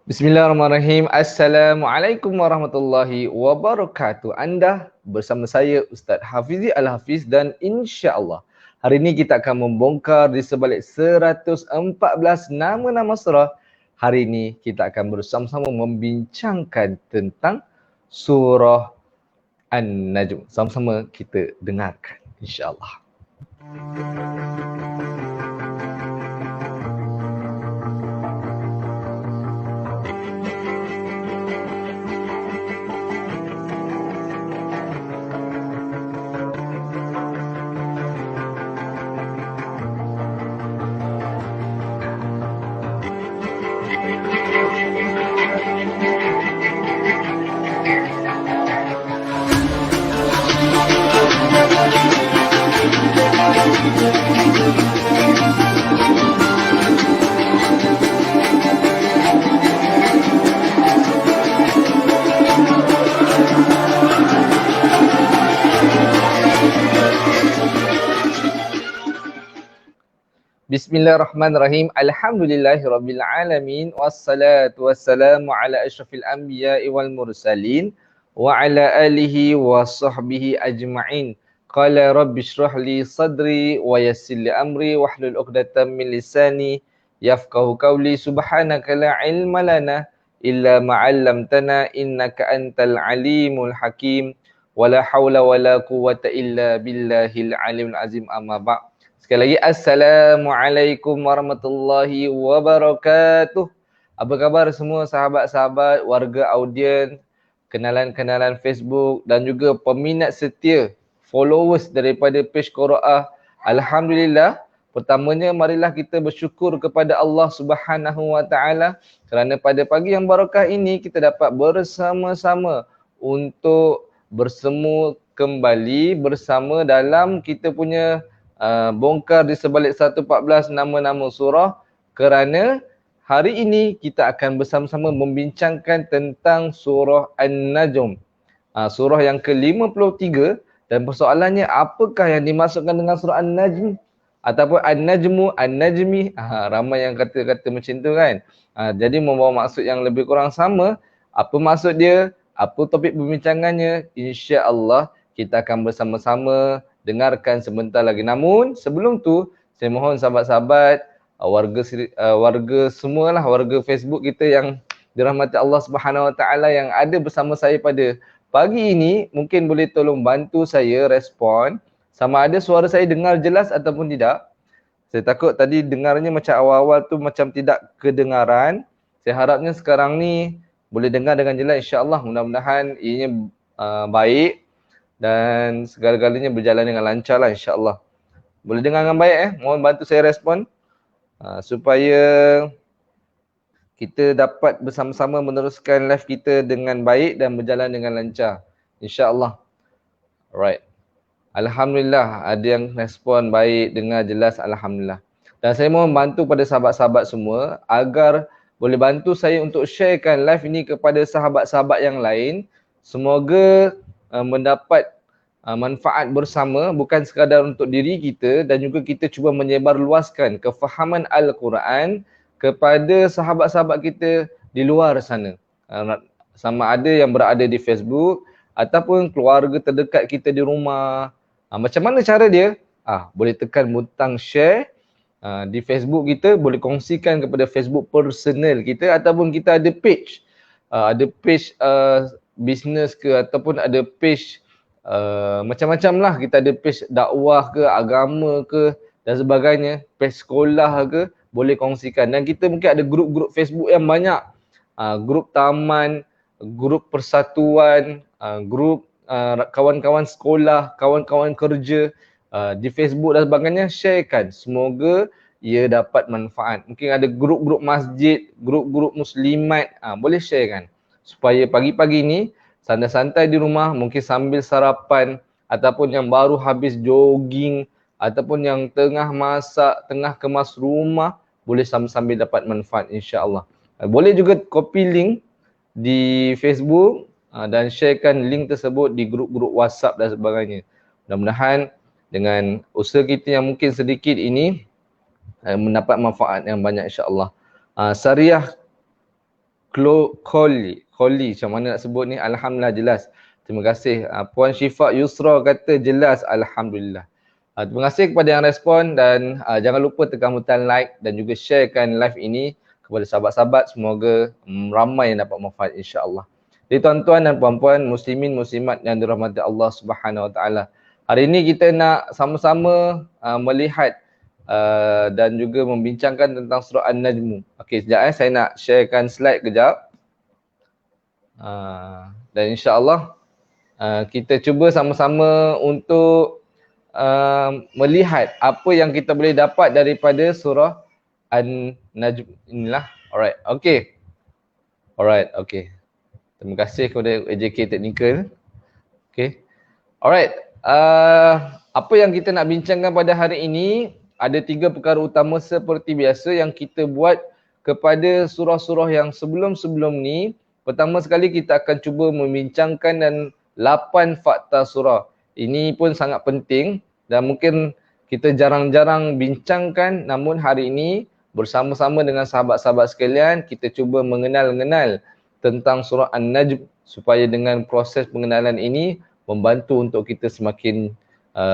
Bismillahirrahmanirrahim. Assalamualaikum warahmatullahi wabarakatuh. Anda bersama saya Ustaz Hafizi Al-Hafiz dan insya-Allah hari ini kita akan membongkar di sebalik 114 nama-nama surah. Hari ini kita akan bersama-sama membincangkan tentang surah An-Najm. Sama-sama kita dengarkan insya-Allah. Bismillahirrahmanirrahim. Alhamdulillahirabbil alamin wassalatu wassalamu ala asyrafil anbiya'i wal mursalin wa ala alihi wa sahbihi ajma'in. Qala rabbi shrah li sadri wa yassir li amri wahlul 'uqdatam min lisani yafqahu qawli. Subhanaka la ilma lana illa ma 'allamtana innaka antal alimul hakim. Wala haula wala quwwata illa billahil alimul azim. Amma ba'. Sekali lagi, Assalamualaikum warahmatullahi wabarakatuh. Apa khabar semua sahabat-sahabat, warga audien, kenalan-kenalan Facebook dan juga peminat setia, followers daripada page Qiraah. Alhamdulillah, pertamanya marilah kita bersyukur kepada Allah Subhanahu Wa Taala kerana pada pagi yang barakah ini kita dapat bersama-sama untuk bersemu kembali bersama dalam kita punya bongkar di sebalik 114 nama-nama surah, kerana hari ini kita akan bersama-sama membincangkan tentang surah An-Najm. Surah yang ke-53, dan persoalannya apakah yang dimaksudkan dengan surah An-Najm ataupun An-Najmu, An-Najmi. Ramai yang kata-kata macam tu kan. Jadi membawa maksud yang lebih kurang sama. Apa maksud dia? Apa topik perbincangannya? Insya-Allah kita akan bersama-sama dengarkan sebentar lagi. Namun sebelum tu saya mohon sahabat-sahabat, warga semualah, warga Facebook kita yang dirahmati Allah Subhanahu Wa Taala yang ada bersama saya pada pagi ini, mungkin boleh tolong bantu saya respon sama ada suara saya dengar jelas ataupun tidak. Saya takut tadi dengarnya macam awal-awal tu macam tidak kedengaran. Saya harapnya sekarang ni boleh dengar dengan jelas, insya-Allah. Mudah-mudahan ianya baik dan segala-galanya berjalan dengan lancar lah, insya-Allah. Boleh dengar dengan baik mohon bantu saya respon supaya kita dapat bersama-sama meneruskan live kita dengan baik dan berjalan dengan lancar, insya-Allah. Alright. Alhamdulillah ada yang respon baik, dengar jelas, alhamdulillah. Dan saya mohon bantu pada sahabat-sahabat semua agar boleh bantu saya untuk sharekan live ini kepada sahabat-sahabat yang lain. Semoga mendapat manfaat bersama, bukan sekadar untuk diri kita, dan juga kita cuba menyebarluaskan kefahaman Al-Quran kepada sahabat-sahabat kita di luar sana. Sama ada yang berada di Facebook ataupun keluarga terdekat kita di rumah. Macam mana cara dia? Boleh tekan butang share di Facebook kita, boleh kongsikan kepada Facebook personal kita, ataupun kita ada page. Ada page bisnes ke, ataupun ada page macam-macam lah. Kita ada page dakwah ke, agama ke dan sebagainya, page sekolah ke, boleh kongsikan. Dan kita mungkin ada grup-grup Facebook yang banyak, grup taman, grup persatuan, grup kawan-kawan sekolah, kawan-kawan kerja di Facebook dan sebagainya. Sharekan, semoga ia dapat manfaat. Mungkin ada grup-grup masjid, grup-grup muslimat, boleh sharekan supaya pagi-pagi ni santai-santai di rumah, mungkin sambil sarapan, ataupun yang baru habis jogging, ataupun yang tengah masak, tengah kemas rumah, boleh sambil dapat manfaat, insya-Allah. Boleh juga copy link di Facebook dan sharekan link tersebut di grup-grup WhatsApp dan sebagainya. Mudah-mudahan dengan usaha kita yang mungkin sedikit ini mendapat manfaat yang banyak, insya-Allah. Syariah Kholi. Macam mana nak sebut ni? Alhamdulillah jelas. Terima kasih. Puan Syifa Yusra kata jelas. Alhamdulillah. Terima kasih kepada yang respon dan jangan lupa tekan butang like dan juga sharekan live ini kepada sahabat-sahabat. Semoga ramai yang dapat manfaat insya-Allah. Jadi tuan-tuan dan puan-puan, muslimin muslimat yang dirahmati Allah Subhanahu Wa Taala. Hari ini kita nak sama-sama melihat dan juga membincangkan tentang surah An-Najm. Okey, sekejap saya nak sharekan slide kejap. Dan insya-Allah kita cuba sama-sama untuk melihat apa yang kita boleh dapat daripada surah An-Najm inilah. Alright, okey. Alright, okey. Terima kasih kepada AJK Technical. Okey. Alright. Apa yang kita nak bincangkan pada hari ini, ada 3 perkara utama seperti biasa yang kita buat kepada surah-surah yang sebelum-sebelum ni. Pertama sekali kita akan cuba membincangkan dan 8 fakta surah. Ini pun sangat penting dan mungkin kita jarang-jarang bincangkan, namun hari ini bersama-sama dengan sahabat-sahabat sekalian kita cuba mengenal tentang surah An-Najm supaya dengan proses pengenalan ini membantu untuk kita semakin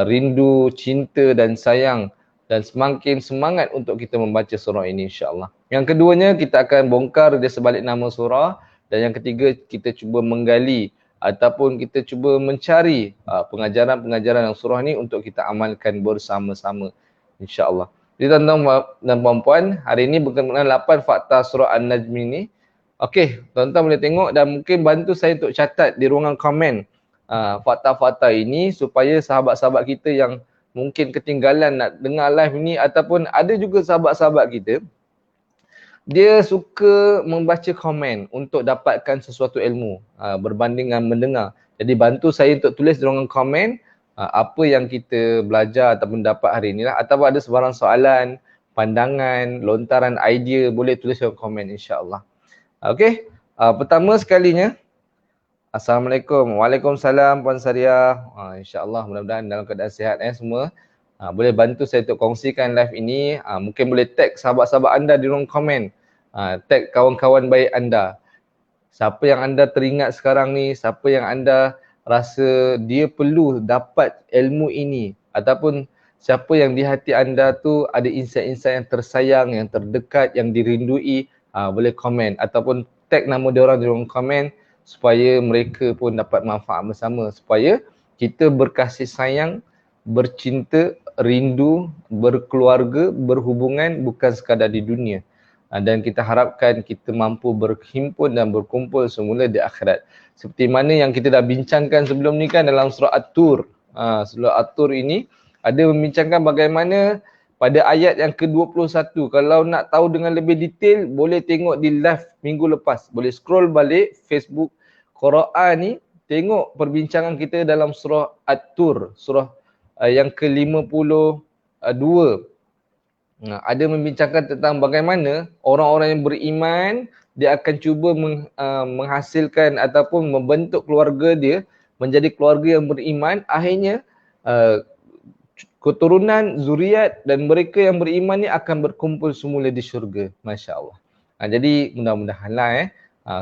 rindu, cinta dan sayang dan semakin semangat untuk kita membaca surah ini insya-Allah. Yang keduanya kita akan bongkar di sebalik nama surah dan yang ketiga kita cuba menggali ataupun kita cuba mencari pengajaran-pengajaran dalam surah ni untuk kita amalkan bersama-sama insya-Allah. Jadi tuan-tuan dan puan-puan, hari ini berkenaan 8 fakta surah An-Najm ini. Okey, tuan-tuan boleh tengok dan mungkin bantu saya untuk catat di ruangan komen fakta-fakta ini supaya sahabat-sahabat kita yang mungkin ketinggalan nak dengar live ni ataupun ada juga sahabat-sahabat kita dia suka membaca komen untuk dapatkan sesuatu ilmu berbanding dengan mendengar. Jadi bantu saya untuk tulis di ruangan komen apa yang kita belajar ataupun dapat hari ni lah, ataupun ada sebarang soalan, pandangan, lontaran idea boleh tulis di ruangan komen insya-Allah. Okey, pertama sekalinya, Assalamualaikum. Waalaikumsalam Puan Sariah. InsyaAllah mudah-mudahan dalam keadaan sihat semua. Boleh bantu saya untuk kongsikan live ini. Mungkin boleh tag sahabat-sahabat anda di ruang komen. Tag kawan-kawan baik anda. Siapa yang anda teringat sekarang ni, siapa yang anda rasa dia perlu dapat ilmu ini. Ataupun siapa yang di hati anda tu ada insight-insight yang tersayang, yang terdekat, yang dirindui. Boleh komen ataupun tag nama dia orang di ruang komen supaya mereka pun dapat manfaat bersama, supaya kita berkasih sayang, bercinta, rindu, berkeluarga, berhubungan bukan sekadar di dunia. Dan kita harapkan kita mampu berhimpun dan berkumpul semula di akhirat. Seperti mana yang kita dah bincangkan sebelum ni kan dalam surah At-Tur. Surah At-Tur ini ada membincangkan bagaimana pada ayat yang ke-21, kalau nak tahu dengan lebih detail, boleh tengok di live minggu lepas. Boleh scroll balik Facebook Quran ni, tengok perbincangan kita dalam surah At-Tur, surah yang ke-52. Ada membincangkan tentang bagaimana orang-orang yang beriman, dia akan cuba menghasilkan ataupun membentuk keluarga dia menjadi keluarga yang beriman. Akhirnya, keturunan, zuriat dan mereka yang beriman ni akan berkumpul semula di syurga. Masya Allah. Jadi mudah-mudahanlah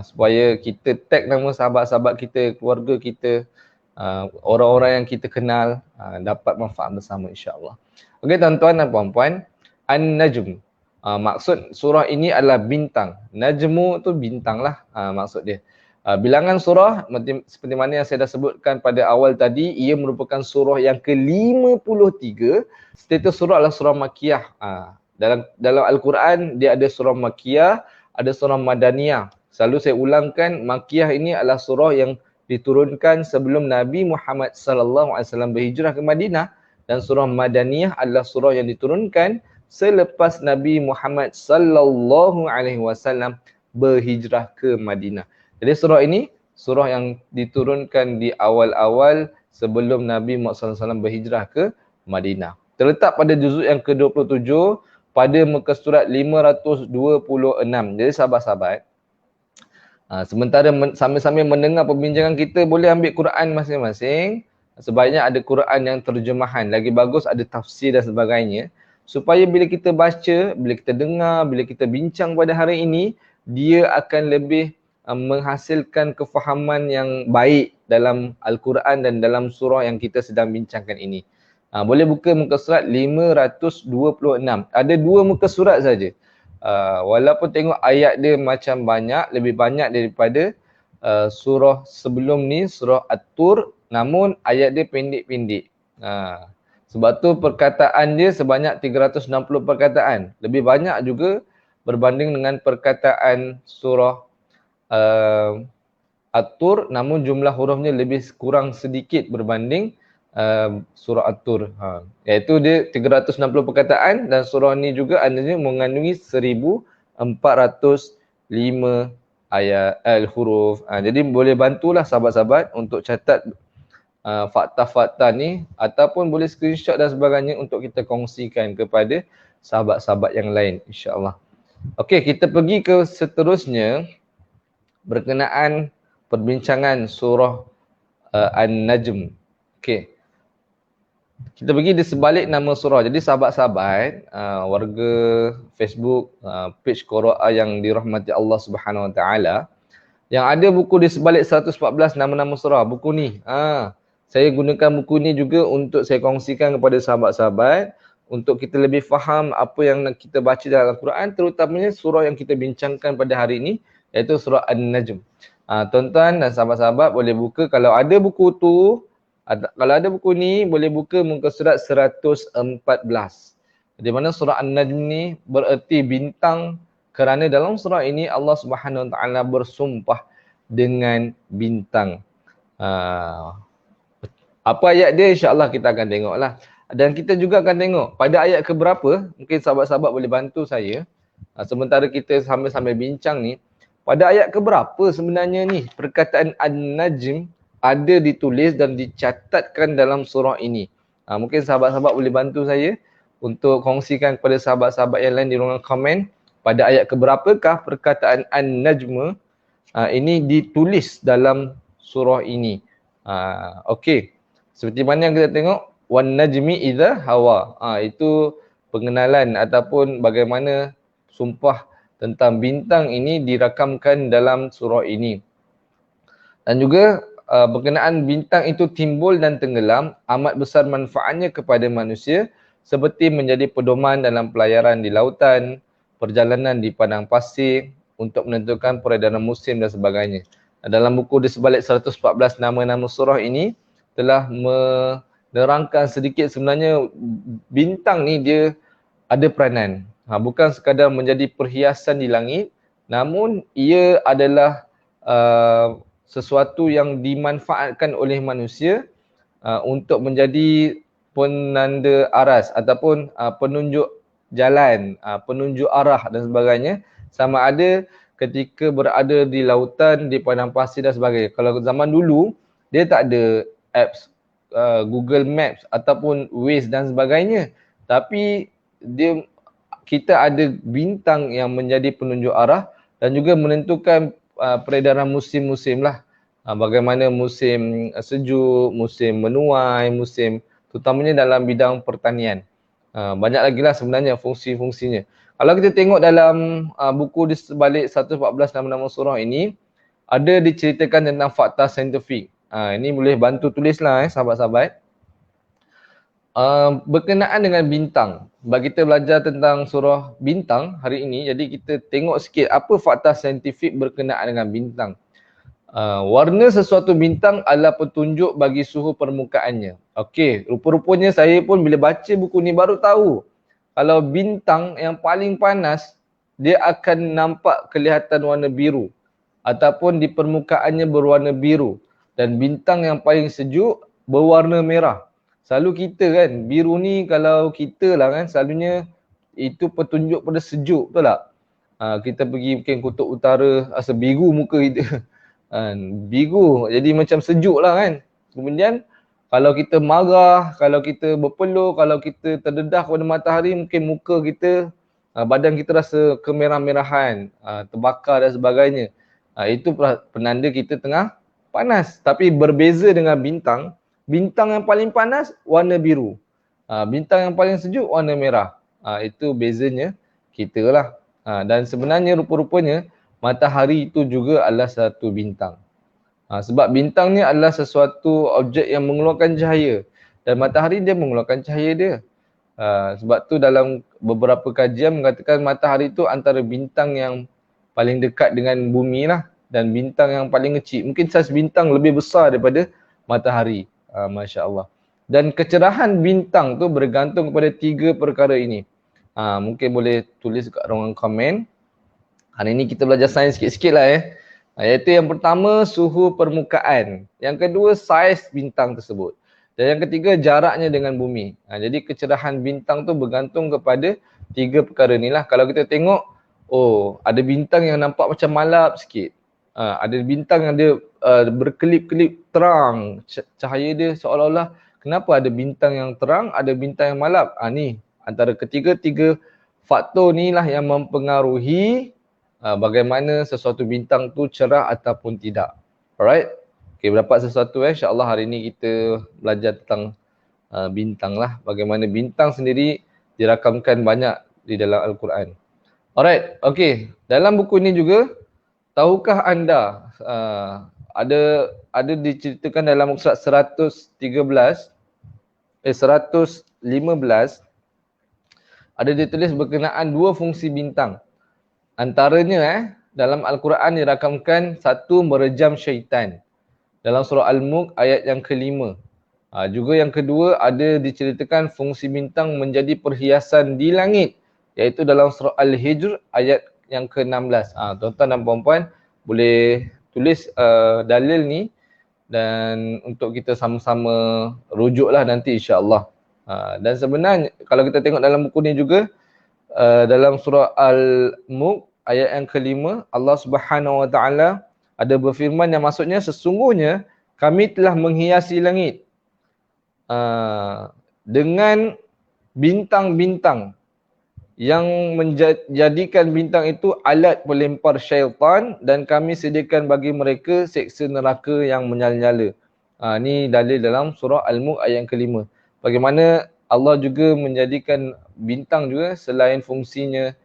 supaya kita tag nama sahabat-sahabat kita, keluarga kita, orang-orang yang kita kenal dapat manfaat bersama insya-Allah. Okey tuan-tuan dan puan-puan, An-Najm. Maksud surah ini adalah bintang. Najmu tu bintang lah maksud dia. Bilangan surah seperti mana yang saya dah sebutkan pada awal tadi, ia merupakan surah yang ke-53. Status surah adalah surah Makkiyah. Dalam Al-Quran dia ada surah Makkiyah, ada surah Madaniyah. Selalu saya ulangkan, Makkiyah ini adalah surah yang diturunkan sebelum Nabi Muhammad sallallahu alaihi wasallam berhijrah ke Madinah, dan surah Madaniyah adalah surah yang diturunkan selepas Nabi Muhammad sallallahu alaihi wasallam berhijrah ke Madinah. Jadi surah ini surah yang diturunkan di awal-awal sebelum Nabi Muhammad SAW berhijrah ke Madinah. Terletak pada juzuk yang ke-27 pada muka surat 526. Jadi sahabat-sahabat, sementara sambil-sambil mendengar perbincangan kita, boleh ambil Quran masing-masing. Sebaiknya ada Quran yang terjemahan. Lagi bagus ada tafsir dan sebagainya. Supaya bila kita baca, bila kita dengar, bila kita bincang pada hari ini, dia akan lebih menghasilkan kefahaman yang baik dalam Al-Quran dan dalam surah yang kita sedang bincangkan ini. Boleh buka muka surat 526. Ada 2 muka surat saja. Walaupun tengok ayat dia macam banyak, lebih banyak daripada surah sebelum ni, surah At-Tur, namun ayat dia pendek-pendek. Sebab tu perkataan dia sebanyak 360 perkataan. Lebih banyak juga berbanding dengan perkataan surah At-Tur, namun jumlah hurufnya lebih kurang sedikit berbanding surah At-Tur. Iaitu dia 360 perkataan dan surah ni juga adanya mengandungi 1405 ayat huruf. Jadi boleh bantulah sahabat-sahabat untuk catat fakta-fakta ni ataupun boleh screenshot dan sebagainya untuk kita kongsikan kepada sahabat-sahabat yang lain, insya-Allah. Okey, kita pergi ke seterusnya berkenaan perbincangan surah An-Najm. Okey. Kita pergi di sebalik nama surah. Jadi sahabat-sahabat, warga Facebook, page Qiraah yang dirahmati Allah Subhanahu Wa Taala, yang ada buku di sebalik 114 nama-nama surah, buku ni. Saya gunakan buku ni juga untuk saya kongsikan kepada sahabat-sahabat untuk kita lebih faham apa yang kita baca dalam Al-Quran, terutamanya surah yang kita bincangkan pada hari ini, iaitu surah An-Najm. Tuan-tuan dan sahabat-sahabat boleh buka, kalau ada buku tu, kalau ada buku ni boleh buka muka surat 114. Di mana surah An-Najm ni bererti bintang, kerana dalam surah ini Allah Subhanahu Wa Taala bersumpah dengan bintang. Apa ayat dia, insya-Allah kita akan tengoklah. Dan kita juga akan tengok pada ayat ke berapa, mungkin sahabat-sahabat boleh bantu saya. Sementara kita sambil-sambil bincang ni, pada ayat ke berapa sebenarnya ni perkataan An-Najm ada ditulis dan dicatatkan dalam surah ini. Mungkin sahabat-sahabat boleh bantu saya untuk kongsikan kepada sahabat-sahabat yang lain di ruangan komen, pada ayat ke berapakah perkataan An-Najm ini ditulis dalam surah ini. Okey. Seperti mana yang kita tengok, wan najmi idza hawa. Itu pengenalan ataupun bagaimana sumpah tentang bintang ini dirakamkan dalam surah ini. Dan juga berkenaan bintang itu timbul dan tenggelam, amat besar manfaatnya kepada manusia, seperti menjadi pedoman dalam pelayaran di lautan, perjalanan di padang pasir, untuk menentukan peredaran musim dan sebagainya. Dalam buku di sebalik 114 nama-nama surah ini telah menerangkan sedikit sebenarnya bintang ni dia ada peranan. Bukan sekadar menjadi perhiasan di langit, namun ia adalah sesuatu yang dimanfaatkan oleh manusia untuk menjadi penanda aras ataupun penunjuk jalan, penunjuk arah dan sebagainya. Sama ada ketika berada di lautan, di padang pasir dan sebagainya. Kalau zaman dulu, dia tak ada apps Google Maps ataupun Waze dan sebagainya. Tapi kita ada bintang yang menjadi penunjuk arah dan juga menentukan peredaran musim-musim lah. Bagaimana musim sejuk, musim menuai, musim terutamanya dalam bidang pertanian. Banyak lagi lah sebenarnya fungsi-fungsinya. Kalau kita tengok dalam buku di sebalik 114 nama-nama surah ini, ada diceritakan tentang fakta saintifik. Ini boleh bantu tulislah sahabat-sahabat. Berkenaan dengan bintang. Bagi kita belajar tentang surah bintang hari ini, jadi kita tengok sikit apa fakta saintifik berkenaan dengan bintang. Warna sesuatu bintang adalah petunjuk bagi suhu permukaannya. Okey, rupa-rupanya saya pun bila baca buku ni baru tahu kalau bintang yang paling panas dia akan nampak kelihatan warna biru ataupun di permukaannya berwarna biru, dan bintang yang paling sejuk berwarna merah. Selalu kita kan, biru ni kalau kita lah kan, selalunya itu petunjuk pada sejuk, betul tak? Kita pergi mungkin kutub utara, asal biru muka kita. Biru, jadi macam sejuk lah kan. Kemudian kalau kita marah, kalau kita berpeluh, kalau kita terdedah kepada matahari, mungkin muka kita, badan kita rasa kemerah-merahan, terbakar dan sebagainya. Itu penanda kita tengah panas. Tapi berbeza dengan bintang, bintang yang paling panas warna biru. Bintang yang paling sejuk warna merah. Itu bezanya kita lah. Dan sebenarnya rupa-rupanya matahari itu juga adalah satu bintang. Sebab bintang ni adalah sesuatu objek yang mengeluarkan cahaya dan matahari dia mengeluarkan cahaya dia. Sebab tu dalam beberapa kajian mengatakan matahari tu antara bintang yang paling dekat dengan bumi lah dan bintang yang paling kecil. Mungkin saiz bintang lebih besar daripada matahari. Masya Allah. Dan kecerahan bintang tu bergantung kepada 3 perkara ini. Mungkin boleh tulis kat ruangan komen. Hari ni kita belajar sains sikit-sikit lah iaitu yang pertama suhu permukaan. Yang kedua saiz bintang tersebut. Dan yang ketiga jaraknya dengan bumi. Jadi kecerahan bintang tu bergantung kepada 3 perkara ni lah. Kalau kita tengok, ada bintang yang nampak macam malap sikit. Ada bintang yang dia berkelip-kelip terang. Cahaya dia seolah-olah, kenapa ada bintang yang terang, ada bintang yang malap. Ni antara ketiga-tiga faktor ni lah yang mempengaruhi bagaimana sesuatu bintang tu cerah ataupun tidak. Alright? Okay, berdapat sesuatu insyaAllah hari ni kita belajar tentang bintang lah. Bagaimana bintang sendiri dirakamkan banyak di dalam Al-Quran. Alright, okay. Dalam buku ni juga, tahukah anda ada diceritakan dalam surat 115 ada ditulis berkenaan 2 fungsi bintang. Antaranya dalam Al-Quran dirakamkan 1 merejam syaitan. Dalam surah Al-Mulk ayat yang ke-5. Juga yang kedua ada diceritakan fungsi bintang menjadi perhiasan di langit. Iaitu dalam surah Al-Hijr ayat yang ke-16. Tuan-tuan dan puan-puan boleh tulis dalil ni dan untuk kita sama-sama rujuklah nanti insya-Allah. Dan sebenarnya kalau kita tengok dalam buku ni juga dalam surah Al-Mulk ayat yang ke-5 Allah Subhanahu Wa Taala ada berfirman yang maksudnya sesungguhnya kami telah menghiasi langit dengan bintang-bintang yang menjadikan bintang itu alat pelempar syaitan dan kami sediakan bagi mereka seksa neraka yang menyala-nyala. Ni dalil dalam surah Al-Mulk ayat yang ke-5. Bagaimana Allah juga menjadikan bintang juga selain fungsinya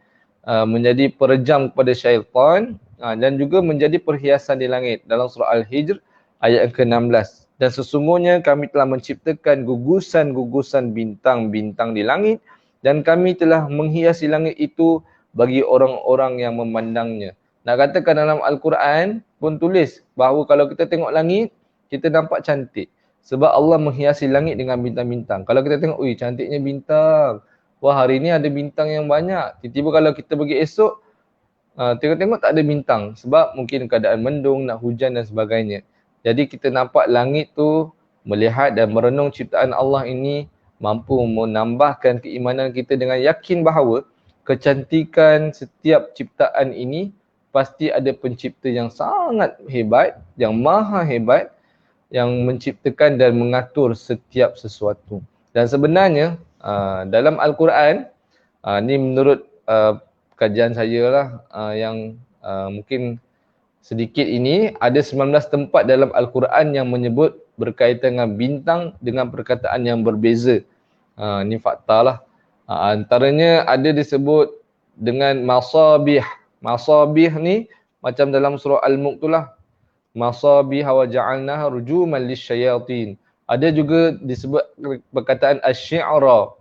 menjadi perejam kepada syaitan dan juga menjadi perhiasan di langit dalam surah Al-Hijr ayat yang ke-16. Dan sesungguhnya kami telah menciptakan gugusan-gugusan bintang-bintang di langit dan kami telah menghiasi langit itu bagi orang-orang yang memandangnya. Nak katakan dalam Al-Quran pun tulis bahawa kalau kita tengok langit, kita nampak cantik. Sebab Allah menghiasi langit dengan bintang-bintang. Kalau kita tengok, cantiknya bintang. Wah, hari ni ada bintang yang banyak. Tiba-tiba kalau kita pergi esok, tengok-tengok tak ada bintang. Sebab mungkin keadaan mendung, nak hujan dan sebagainya. Jadi kita nampak langit tu, melihat dan merenung ciptaan Allah ini mampu menambahkan keimanan kita dengan yakin bahawa kecantikan setiap ciptaan ini pasti ada pencipta yang sangat hebat, yang maha hebat, yang menciptakan dan mengatur setiap sesuatu. Dan sebenarnya dalam Al-Quran, ni menurut kajian saya lah yang mungkin sedikit ini, ada 19 tempat dalam Al-Quran yang menyebut berkaitan dengan bintang dengan perkataan yang berbeza. Ni fakta lah. Antaranya ada disebut dengan masabih. Masabih ni macam dalam surah Al-Mulk tu lah. Masabih wa ja'alnaha rujuman lisyayatin. Ada juga disebut perkataan asy-syi'ra.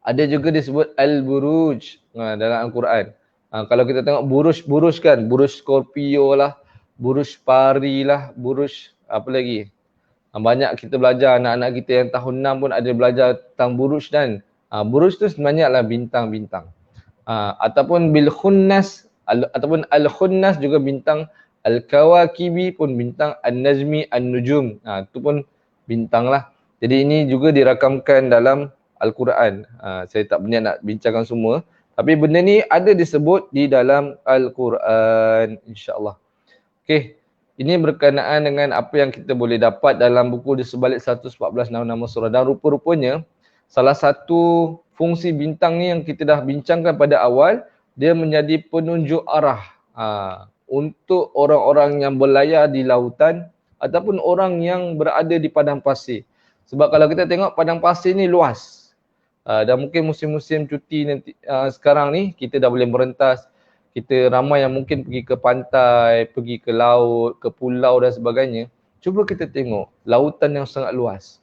Ada juga disebut al-buruj dalam Al-Quran. Kalau kita tengok buruj kan, buruj Scorpio lah, buruj Pari lah, buruj apa lagi. Banyak kita belajar, anak-anak kita yang tahun 6 pun ada belajar tentang buruj dan buruj tu sebenarnya adalah bintang-bintang. Ataupun bil khunnas ataupun al-khunnas juga bintang, al-kawakibi pun bintang, an-najmi, an-nujum. Itu pun bintang lah. Jadi ini juga dirakamkan dalam Al-Quran. Saya tak berniat nak bincangkan semua. Tapi benda ni ada disebut di dalam Al-Quran, insya-Allah. Okey, ini berkenaan dengan apa yang kita boleh dapat dalam buku di sebalik 114 nama-nama surah. Dan rupa-rupanya salah satu fungsi bintang ni yang kita dah bincangkan pada awal, dia menjadi penunjuk arah untuk orang-orang yang berlayar di lautan ataupun orang yang berada di padang pasir. Sebab kalau kita tengok padang pasir ni luas. Dan mungkin musim-musim cuti nanti sekarang ni kita dah boleh merentas, kita ramai yang mungkin pergi ke pantai, pergi ke laut, ke pulau dan sebagainya. Cuba kita tengok lautan yang sangat luas.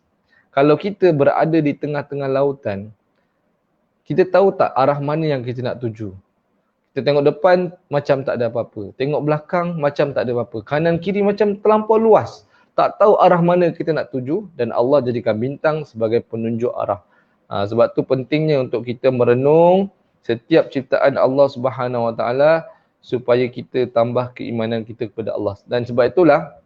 Kalau kita berada di tengah-tengah lautan, kita tahu tak arah mana yang kita nak tuju? Kita tengok depan macam tak ada apa-apa. Tengok belakang macam tak ada apa-apa. Kanan kiri macam terlampau luas. Tak tahu arah mana kita nak tuju dan Allah jadikan bintang sebagai penunjuk arah. Sebab tu pentingnya untuk kita merenung setiap ciptaan Allah Subhanahu Wa Taala supaya kita tambah keimanan kita kepada Allah. Dan sebab itulah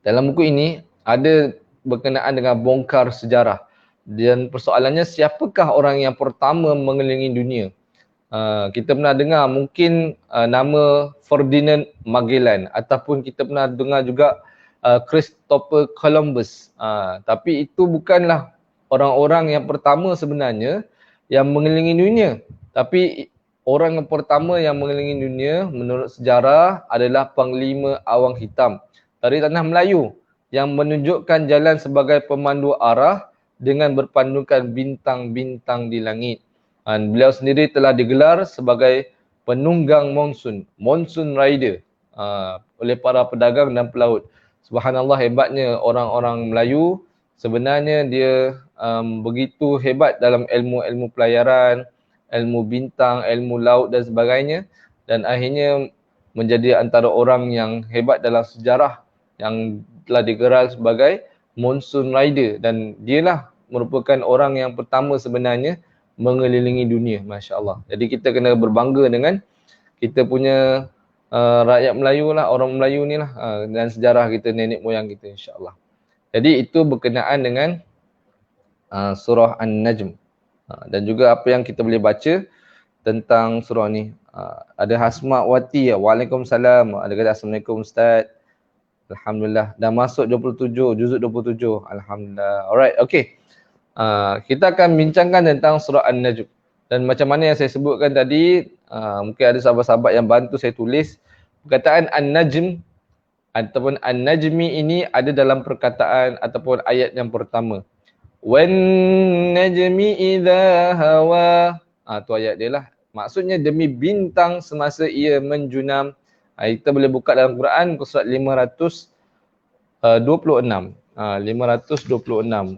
dalam buku ini ada berkenaan dengan bongkar sejarah. Dan persoalannya, siapakah orang yang pertama mengelilingi dunia? Kita pernah dengar mungkin nama Ferdinand Magellan, ataupun kita pernah dengar juga Christopher Columbus. Tapi itu bukanlah orang-orang yang pertama sebenarnya yang mengelilingi dunia. Tapi orang yang pertama yang mengelilingi dunia menurut sejarah adalah Panglima Awang Hitam dari tanah Melayu yang menunjukkan jalan sebagai pemandu arah dengan berpandukan bintang-bintang di langit. Dan beliau sendiri telah digelar sebagai penunggang monsoon rider oleh para pedagang dan pelaut. Subhanallah, hebatnya orang-orang Melayu. Sebenarnya dia begitu hebat dalam ilmu-ilmu pelayaran, ilmu bintang, ilmu laut dan sebagainya. Dan akhirnya menjadi antara orang yang hebat dalam sejarah yang telah digelar sebagai monsoon rider. Dan dialah merupakan orang yang pertama sebenarnya mengelilingi dunia, Masya Allah. Jadi kita kena berbangga dengan kita punya rakyat Melayu lah, orang Melayu ni lah, dan sejarah kita, nenek moyang kita, insyaAllah. Jadi itu berkenaan dengan surah An-Najm. Dan juga apa yang kita boleh baca tentang surah ni. Ada Hasma Wati, Waalaikumsalam. Ada kata Assalamualaikum Ustaz. Alhamdulillah. Dah masuk 27, juzuk 27. Alhamdulillah. Alright, okay. Kita akan bincangkan tentang surah An-Najm. Dan macam mana yang saya sebutkan tadi, mungkin ada sahabat-sahabat yang bantu saya tulis. Perkataan An-Najm ataupun An-Najmi ini ada dalam perkataan ataupun ayat yang pertama. Wan najmi idha hawa. Tu ayat dia lah. Maksudnya demi bintang semasa ia menjunam. Kita boleh buka dalam Quran surat 526. 526.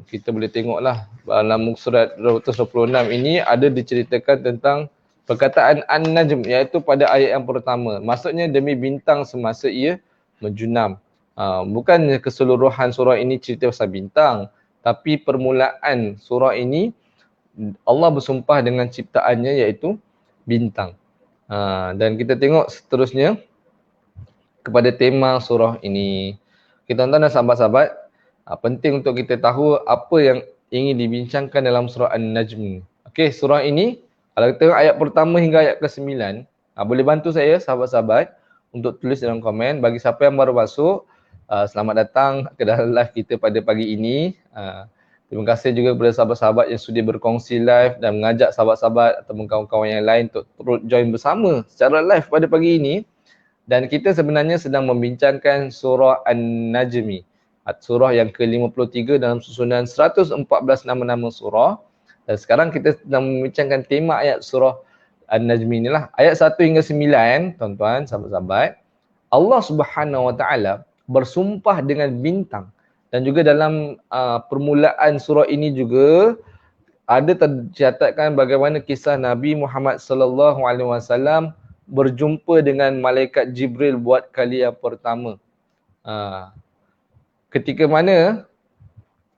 Kita boleh tengoklah dalam surat 526 ini ada diceritakan tentang perkataan An-Najm, iaitu pada ayat yang pertama. Maksudnya demi bintang semasa ia menjunam. Bukan keseluruhan surah ini cerita pasal bintang, tapi permulaan surah ini Allah bersumpah dengan ciptaannya iaitu bintang. Dan kita tengok seterusnya kepada tema surah ini. Kita tuan-tuan dan sahabat-sahabat, penting untuk kita tahu apa yang ingin dibincangkan dalam surah An-Najm. Okey, surah ini kalau kita tengok ayat pertama hingga ayat ke-9, boleh bantu saya sahabat-sahabat untuk tulis dalam komen. Bagi siapa yang baru masuk, selamat datang ke dalam live kita pada pagi ini. Terima kasih juga kepada sahabat-sahabat yang sudi berkongsi live dan mengajak sahabat-sahabat atau kawan-kawan yang lain untuk turut join bersama secara live pada pagi ini. Dan kita sebenarnya sedang membincangkan surah An-Najmi. Surah yang ke-53 dalam susunan 114 nama-nama surah. Dan sekarang kita sedang membincangkan tema ayat surah An-Najmi inilah. Ayat 1 hingga 9, tuan-tuan, sahabat-sahabat. Allah Subhanahu Wa Taala bersumpah dengan bintang. Dan juga dalam permulaan surah ini juga ada tercatatkan bagaimana kisah Nabi Muhammad sallallahu alaihi wasallam berjumpa dengan malaikat Jibril buat kali yang pertama. Ketika mana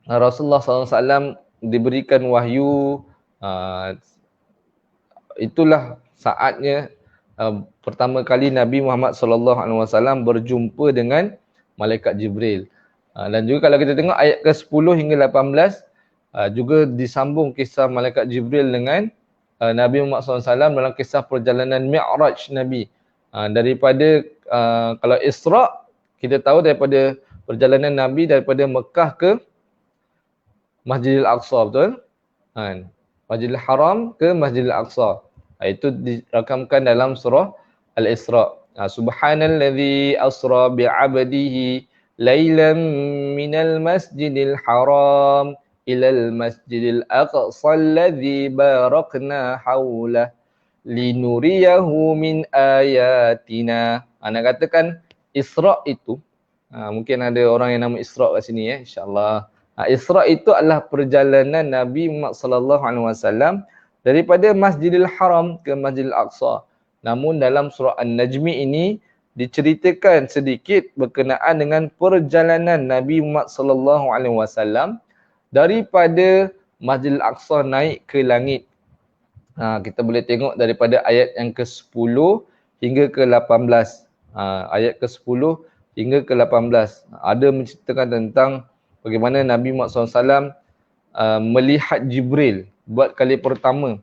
Rasulullah SAW diberikan wahyu, itulah saatnya pertama kali Nabi Muhammad SAW berjumpa dengan malaikat Jibril. Dan juga kalau kita tengok ayat ke-10 hingga 18, juga disambung kisah malaikat Jibril dengan Nabi Muhammad SAW dalam kisah perjalanan Mi'raj Nabi. Daripada kalau Isra', kita tahu daripada perjalanan Nabi daripada Mekah ke Masjidil Aqsa, betul? Masjidil Haram ke Masjidil Aqsa. Itu dirakamkan dalam surah Al-Isra'. Subhanalladzi asra bi'abdihi laylan minal masjidil haram ilal masjidil aqsa alladzi barakna hawlah linuriyahu min ayatina. Nak katakan Isra' itu, mungkin ada orang yang nama Isra' kat sini insya-Allah. Isra' itu adalah perjalanan Nabi Muhammad sallallahu alaihi wasallam daripada Masjidil Haram ke Masjidil Aqsa. Namun dalam surah An-Najmi ini diceritakan sedikit berkenaan dengan perjalanan Nabi Muhammad sallallahu alaihi wasallam daripada Masjidil Aqsa naik ke langit. Kita boleh tengok daripada ayat yang ke-10 hingga ke-18. Ayat ke-10 hingga ke-18. Ada menceritakan tentang bagaimana Nabi Muhammad SAW melihat Jibril buat kali pertama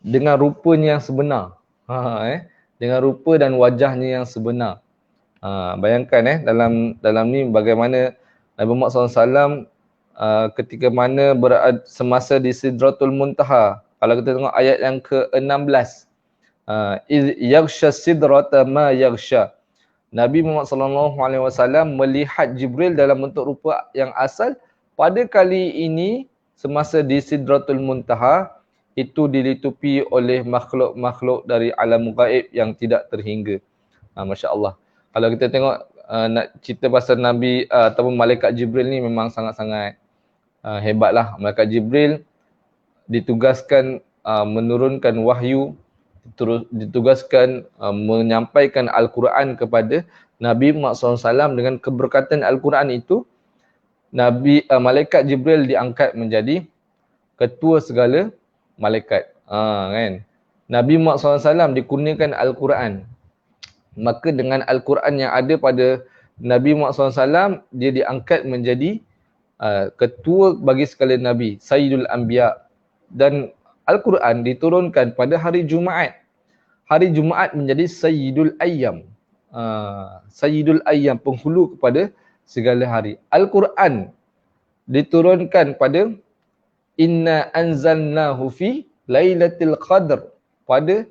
dengan rupanya yang sebenar. Dengan rupa dan wajahnya yang sebenar. Bayangkan dalam ni bagaimana Nabi Muhammad SAW ketika mana berada semasa di Sidratul Muntaha. Kalau kita tengok ayat yang ke-16. Yaghsha sidrata ma yaghsha. Nabi Muhammad SAW melihat Jibril dalam bentuk rupa yang asal. Pada kali ini semasa di Sidratul Muntaha itu dilitupi oleh makhluk-makhluk dari alam gaib yang tidak terhingga. Masya Allah. Kalau kita tengok nak cerita pasal Nabi ataupun Malaikat Jibril ni memang sangat-sangat hebatlah. Malaikat Jibril ditugaskan menurunkan wahyu, ditugaskan menyampaikan Al-Quran kepada Nabi Muhammad SAW. Dengan keberkatan Al-Quran itu, Malaikat Jibril diangkat menjadi ketua segala malaikat. Kan? Nabi Muhammad SAW dikurniakan Al-Quran. Maka dengan Al-Quran yang ada pada Nabi Muhammad SAW, dia diangkat menjadi ketua bagi sekalian Nabi, Sayyidul Anbiya. Dan Al-Quran diturunkan pada hari Jumaat. Hari Jumaat menjadi Sayyidul Ayyam. Sayyidul Ayyam, penghulu kepada segala hari. Al-Quran diturunkan pada Inna anzalnahu fi Lailatul Qadr, pada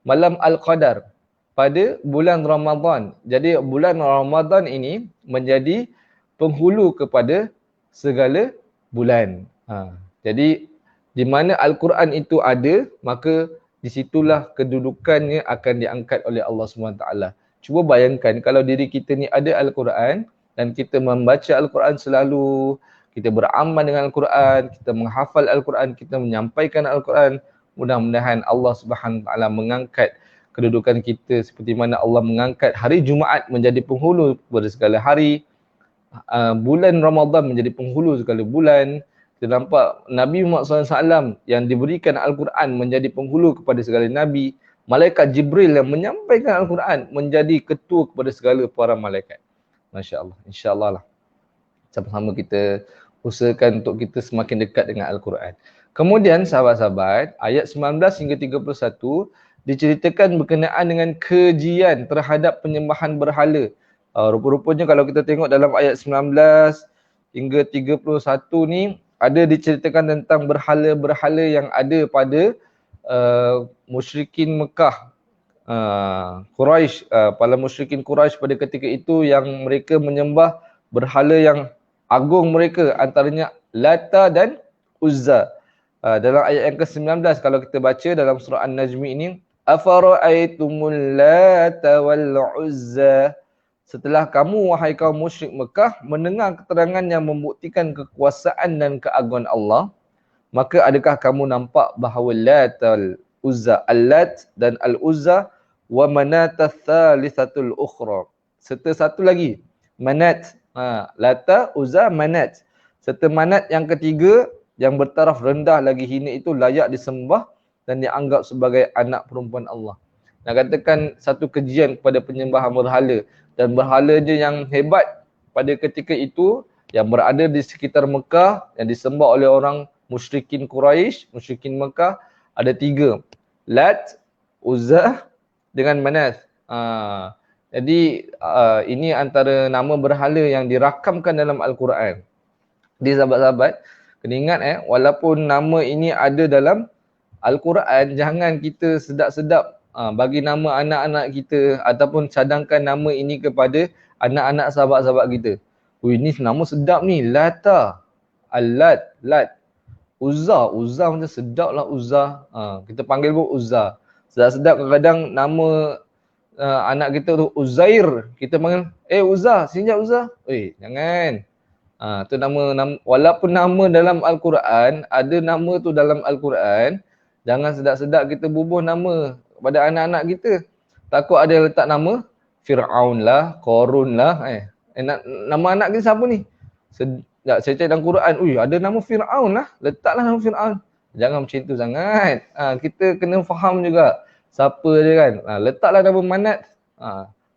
malam Al-Qadar, pada bulan Ramadan. Jadi bulan Ramadan ini menjadi penghulu kepada segala bulan. Jadi di mana Al-Quran itu ada, maka di situlah kedudukannya akan diangkat oleh Allah SWT. Cuba bayangkan kalau diri kita ni ada Al-Quran dan kita membaca Al-Quran selalu, kita beramal dengan Al-Quran, kita menghafal Al-Quran, kita menyampaikan Al-Quran, mudah-mudahan Allah SWT mengangkat kedudukan kita seperti mana Allah mengangkat hari Jumaat menjadi penghulu pada segala hari, bulan Ramadan menjadi penghulu segala bulan. Kita nampak Nabi Muhammad SAW yang diberikan Al-Quran menjadi penghulu kepada segala Nabi. Malaikat Jibril yang menyampaikan Al-Quran menjadi ketua kepada segala para malaikat. Masya Allah. InsyaAllah lah. Sama-sama kita usahakan untuk kita semakin dekat dengan Al-Quran. Kemudian sahabat-sahabat, ayat 19 hingga 31 diceritakan berkenaan dengan kejian terhadap penyembahan berhala. Rupa-rupanya kalau kita tengok dalam ayat 19 hingga 31 ni, ada diceritakan tentang berhala-berhala yang ada pada musyrikin Mekah, Quraisy, para musyrikin Quraisy pada ketika itu yang mereka menyembah berhala yang agung mereka, antaranya Lata dan Uzza. Dalam ayat yang ke-19 kalau kita baca dalam surah An-Najmi ini, afara'aitumul Lata wal Uzza. Setelah kamu, wahai kaum musyrik Mekah, mendengar keterangan yang membuktikan kekuasaan dan keagungan Allah, maka adakah kamu nampak bahawa Lat al-Uzza, Al-Lat dan Al-Uzza, wa Manat al-Thalithatul Ukhra, serta satu lagi, Manat, Lata, Uzza, Manat, serta Manat yang ketiga, yang bertaraf rendah lagi hina itu layak disembah dan dianggap sebagai anak perempuan Allah. Nak katakan satu kejian kepada penyembahan berhala. Dan berhalanya yang hebat pada ketika itu yang berada di sekitar Mekah yang disembah oleh orang musyrikin Quraisy, musyrikin Mekah, ada 3. Lat, Uzza dengan Manat. Jadi ini antara nama berhala yang dirakamkan dalam Al-Quran. Jadi sahabat-sahabat, kena ingat walaupun nama ini ada dalam Al-Quran, jangan kita sedap-sedap bagi nama anak-anak kita ataupun cadangkan nama ini kepada anak-anak sahabat-sahabat kita. Ini nama sedap ni, Lata, Al-Lat, Uzza macam sedap lah Uzza. Kita panggil pun Uzza. Sedap-sedap kadang-kadang nama anak kita tu Uzair, kita panggil Uzza, sini jap Uzza. Jangan. Tu nama walaupun nama dalam Al-Quran, ada nama tu dalam Al-Quran, jangan sedap-sedap kita bubuh nama kepada anak-anak kita. Takut ada letak nama Fir'aun lah, Qarun lah. Nama anak kita siapa ni? Saya cakap dalam Quran, ada nama Fir'aun lah, letaklah nama Fir'aun. Jangan macam tu sangat. Kita kena faham juga siapa dia kan. Letaklah nama Manat.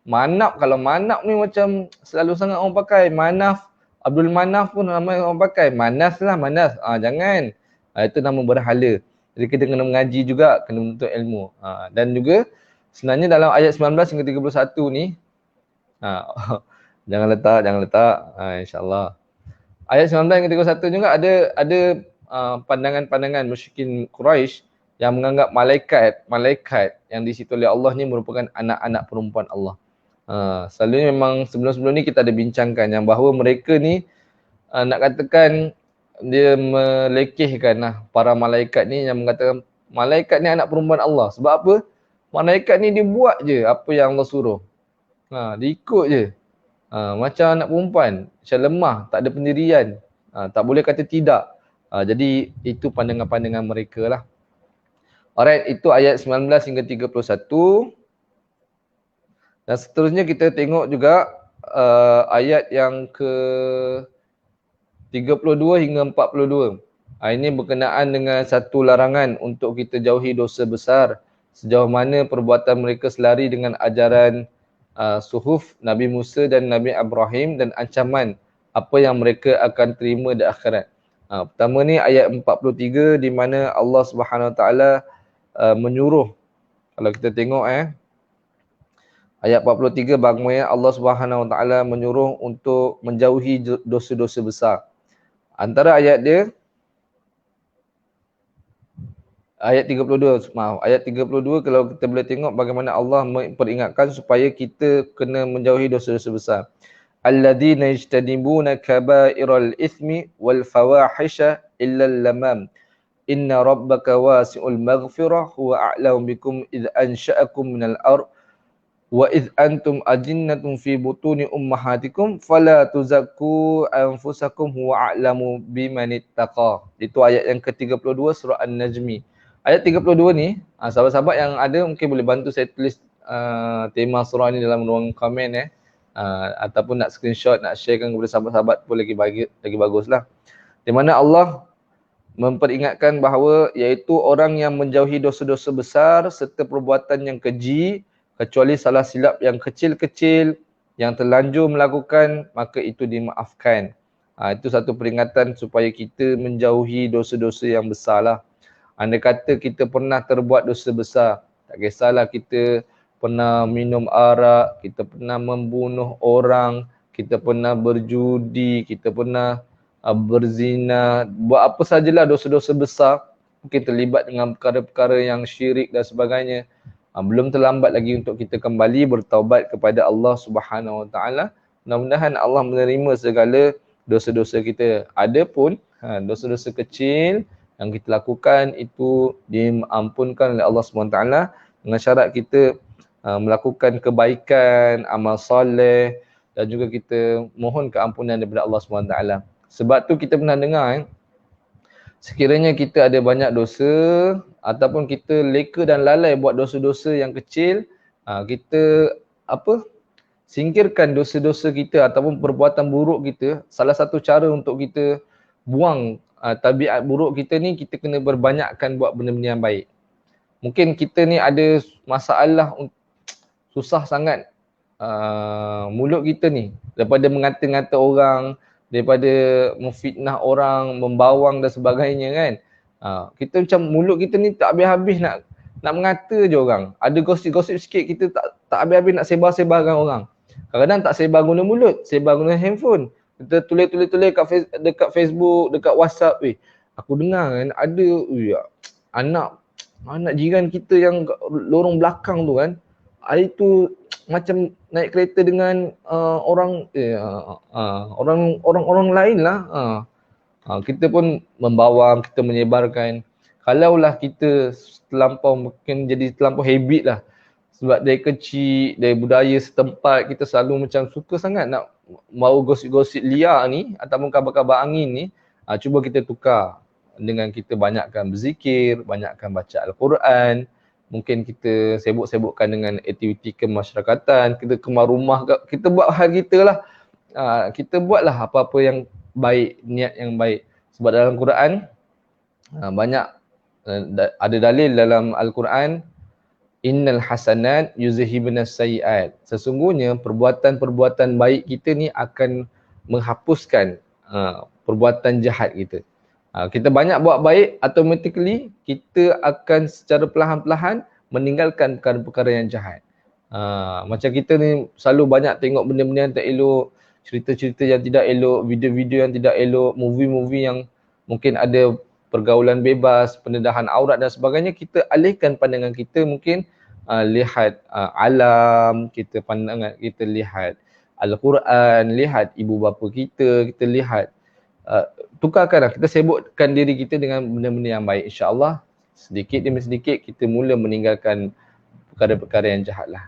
Manap, kalau Manap ni macam selalu sangat orang pakai. Manaf, Abdul Manaf pun nama orang pakai. Manas lah, Manas. Jangan. Itu nama berhala. Jadi kita kena mengaji juga, kena menuntut ilmu. Dan juga sebenarnya dalam ayat 19 hingga 31 ni, jangan letak. InsyaAllah. Ayat 19 hingga 31 juga ada pandangan-pandangan musyrikin Quraisy yang menganggap malaikat yang di situ oleh Allah ni merupakan anak-anak perempuan Allah. Selalunya memang sebelum-sebelum ni kita ada bincangkan yang bahawa mereka ni nak katakan dia melekehkan para malaikat ni, yang mengatakan malaikat ni anak perempuan Allah. Sebab apa? Malaikat ni dia buat je apa yang Allah suruh. Dia ikut je. Macam anak perempuan, macam lemah, tak ada pendirian. Tak boleh kata tidak. Jadi itu pandangan-pandangan mereka lah. Alright, itu ayat 19 hingga 31. Dan seterusnya kita tengok juga ayat yang ke 32 hingga 42. Ini berkenaan dengan satu larangan untuk kita jauhi dosa besar. Sejauh mana perbuatan mereka selari dengan ajaran suhuf Nabi Musa dan Nabi Ibrahim, dan ancaman apa yang mereka akan terima di akhirat. Pertama ni ayat 43 di mana Allah Subhanahu Wa Taala menyuruh, kalau kita tengok ayat 43 bagaimana Allah Subhanahu Wa Taala menyuruh untuk menjauhi dosa-dosa besar. Antara ayat dia ayat 32, ayat 32 kalau kita boleh tengok bagaimana Allah memperingatkan supaya kita kena menjauhi dosa-dosa besar. Alladzina yajtanibuna kaba'iral ithmi wal fawahisha illa al-lamam. Inna rabbaka wasi'ul maghfirah huwa a'lamu bikum idh ansha'akum minal ard wa idh antum ajinnatun fi butuni ummahatikum fala tuzakku anfusakum huwa a'lamu bimanittaqa. Itu ayat yang ke-32 surah An-Najmi. Ayat 32 ni, sahabat-sahabat yang ada mungkin boleh bantu saya tulis tema surah ni dalam ruang komen ataupun nak screenshot, nak sharekan kepada sahabat-sahabat pun lagi baguslah. Di mana Allah memperingatkan bahawa iaitu orang yang menjauhi dosa-dosa besar serta perbuatan yang keji, kecuali salah silap yang kecil-kecil yang terlanjur melakukan, maka itu dimaafkan. Itu satu peringatan supaya kita menjauhi dosa-dosa yang besar lah. Andai kata kita pernah terbuat dosa besar, tak kisahlah kita pernah minum arak, kita pernah membunuh orang, kita pernah berjudi, kita pernah berzina, buat apa sajalah dosa-dosa besar, mungkin terlibat dengan perkara-perkara yang syirik dan sebagainya. Belum terlambat lagi untuk kita kembali bertaubat kepada Allah Subhanahu Wa Taala. Mudah-mudahan Allah menerima segala dosa-dosa kita. Adapun dosa-dosa kecil yang kita lakukan itu diampunkan oleh Allah Subhanahu Wa Taala dengan syarat kita melakukan kebaikan, amal soleh, dan juga kita mohon keampunan daripada Allah Subhanahu Wa Taala. Sebab tu kita pernah dengar sekiranya kita ada banyak dosa ataupun kita leka dan lalai buat dosa-dosa yang kecil, kita singkirkan dosa-dosa kita ataupun perbuatan buruk kita. Salah satu cara untuk kita buang tabiat buruk kita ni, kita kena berbanyakkan buat benda-benda yang baik. Mungkin kita ni ada masalah, susah sangat mulut kita ni, daripada mengata-ngata orang, daripada memfitnah orang, membawang dan sebagainya kan. Kita macam mulut kita ni tak habis-habis nak mengata je orang. Ada gosip-gosip sikit kita tak habis-habis nak sebar-sebarkan orang. Kadang-kadang tak sebar guna mulut, sebar guna handphone. Kita tulis dekat Facebook, dekat WhatsApp. Aku dengar kan ada anak jiran kita yang lorong belakang tu kan, hari tu macam naik kereta dengan orang lain lah. Kita pun membawang, kita menyebarkan. Kalaulah kita terlampau, mungkin jadi terlampau habit lah. Sebab dari kecil, dari budaya setempat, kita selalu macam suka sangat nak mau gosip-gosip liar ni ataupun kabar-kabar angin ni. Cuba kita tukar dengan kita banyakkan berzikir, banyakkan baca Al-Quran. Mungkin kita sibuk-sibukkan dengan aktiviti kemasyarakatan, kita keluar rumah, kita buat hal kita lah. Kita buatlah apa-apa yang baik, niat yang baik. Sebab dalam Quran, banyak ada dalil dalam Al-Quran, innal hasanat yuzhibnas sayiat. Sesungguhnya perbuatan-perbuatan baik kita ni akan menghapuskan perbuatan jahat kita. Kita banyak buat baik, automatically kita akan secara perlahan-lahan meninggalkan perkara-perkara yang jahat. Macam kita ni selalu banyak tengok benda-benda yang tak elok, cerita-cerita yang tidak elok, video-video yang tidak elok, movie-movie yang mungkin ada pergaulan bebas, pendedahan aurat dan sebagainya. Kita alihkan pandangan kita, mungkin lihat alam, kita pandangan kita lihat Al-Quran, lihat ibu bapa kita, kita lihat tukarkanlah, kita sibukkan diri kita dengan benda-benda yang baik. InsyaAllah sedikit demi sedikit kita mula meninggalkan perkara-perkara yang jahat lah,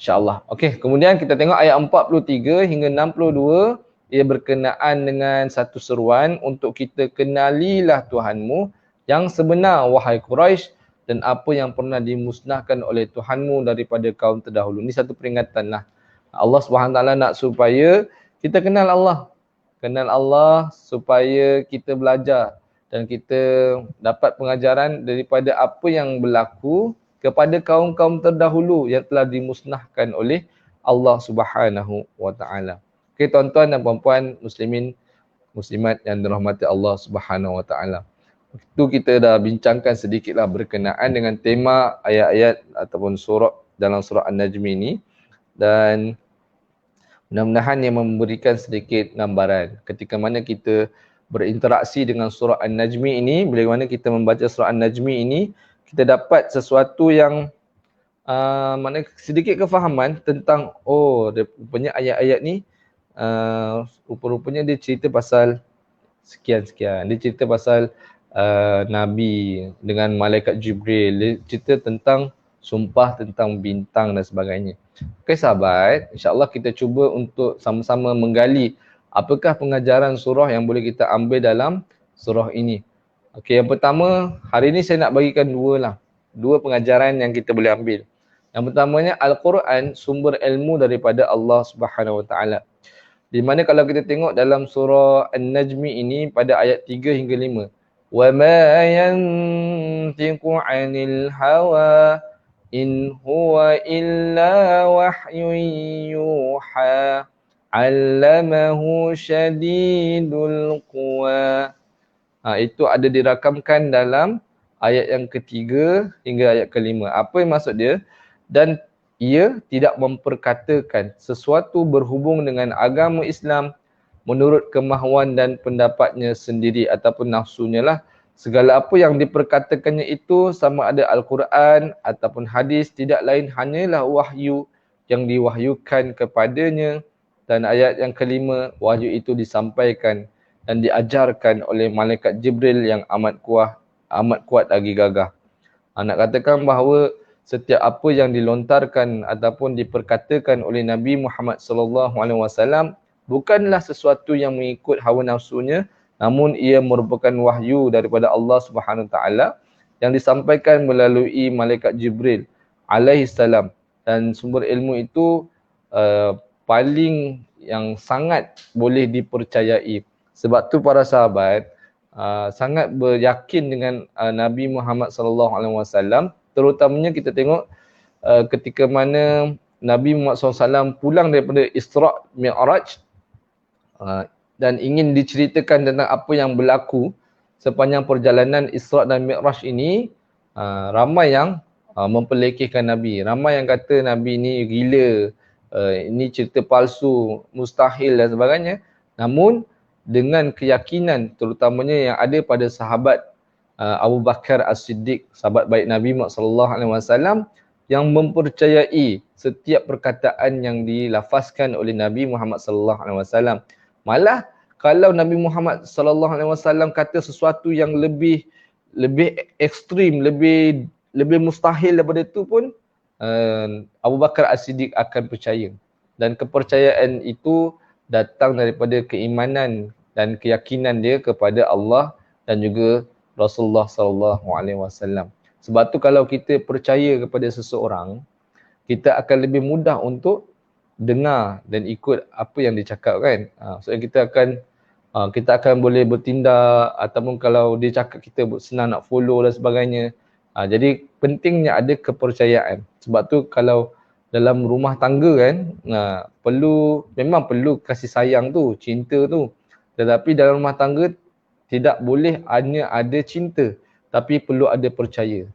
InsyaAllah. Okey, kemudian kita tengok ayat 43 hingga 62. Ia berkenaan dengan satu seruan untuk kita kenalilah Tuhanmu yang sebenar, wahai Quraisy, dan apa yang pernah dimusnahkan oleh Tuhanmu daripada kaum terdahulu. Ini satu peringatan lah. Allah SWT nak supaya kita kenal Allah. Kenal Allah supaya kita belajar dan kita dapat pengajaran daripada apa yang berlaku kepada kaum-kaum terdahulu yang telah dimusnahkan oleh Allah Subhanahu wa taala. Okey, tuan-tuan dan puan-puan muslimin muslimat yang dirahmati Allah Subhanahu wa taala. Itu kita dah bincangkan sedikitlah berkenaan dengan tema ayat-ayat ataupun surah dalam surah An-Najm ini, dan mudah-mudahan yang memberikan sedikit gambaran ketika mana kita berinteraksi dengan surah An-Najm ini, bila mana kita membaca surah An-Najm ini, kita dapat sesuatu yang mana sedikit kefahaman tentang rupanya ayat-ayat ni rupa-rupanya dia cerita pasal sekian-sekian. Dia cerita pasal Nabi dengan malaikat Jibril. Dia cerita tentang sumpah tentang bintang dan sebagainya. Okey sahabat, insya-Allah kita cuba untuk sama-sama menggali apakah pengajaran surah yang boleh kita ambil dalam surah ini. Okey, yang pertama, hari ini saya nak bagikan dua pengajaran yang kita boleh ambil. Yang pertamanya, Al-Quran sumber ilmu daripada Allah Subhanahu wa taala. Di mana kalau kita tengok dalam surah An-Najm ini pada ayat 3 hingga 5. Wa ma yantiqu 'anil hawa in huwa illa wahyun yuha 'allamahu syadidul quwa. Itu ada dirakamkan dalam ayat yang ketiga hingga ayat kelima. Apa yang maksud dia? Dan ia tidak memperkatakan sesuatu berhubung dengan agama Islam menurut kemahuan dan pendapatnya sendiri ataupun nafsunya lah. Segala apa yang diperkatakannya itu, sama ada Al-Quran ataupun hadis, tidak lain hanyalah wahyu yang diwahyukan kepadanya. Dan ayat yang kelima, wahyu itu disampaikan dan diajarkan oleh malaikat Jibril yang amat kuat lagi gagah. Nak katakan bahawa setiap apa yang dilontarkan ataupun diperkatakan oleh Nabi Muhammad sallallahu alaihi wasallam bukanlah sesuatu yang mengikut hawa nafsunya, namun ia merupakan wahyu daripada Allah Subhanahu taala yang disampaikan melalui malaikat Jibril alaihi salam. Dan sumber ilmu itu paling yang sangat boleh dipercayai. Sebab tu para sahabat sangat beryakin dengan Nabi Muhammad sallallahu alaihi wasallam. Terutamanya kita tengok ketika mana Nabi Muhammad SAW pulang daripada Isra' Mi'raj dan ingin diceritakan tentang apa yang berlaku sepanjang perjalanan Isra' dan Mi'raj ini. Ramai yang memperlekehkan Nabi. Ramai yang kata Nabi ni gila, ini cerita palsu, mustahil dan sebagainya. Namun dengan keyakinan terutamanya yang ada pada sahabat Abu Bakar As-Siddiq, sahabat baik Nabi Muhammad sallallahu alaihi wasallam, yang mempercayai setiap perkataan yang dilafazkan oleh Nabi Muhammad sallallahu alaihi wasallam. Malah kalau Nabi Muhammad sallallahu alaihi wasallam kata sesuatu yang lebih lebih ekstrim, lebih mustahil daripada itu pun Abu Bakar As-Siddiq akan percaya. Dan kepercayaan itu datang daripada keimanan dan keyakinan dia kepada Allah dan juga Rasulullah sallallahu alaihi wasallam. Sebab tu kalau kita percaya kepada seseorang, kita akan lebih mudah untuk dengar dan ikut apa yang dia cakap kan. Maksudnya kita akan boleh bertindak, ataupun kalau dia cakap kita senang nak follow dan sebagainya. Jadi pentingnya ada kepercayaan. Sebab tu kalau dalam rumah tangga kan, memang perlu kasih sayang tu, cinta tu. Tetapi dalam rumah tangga tidak boleh hanya ada cinta, tapi perlu ada percaya.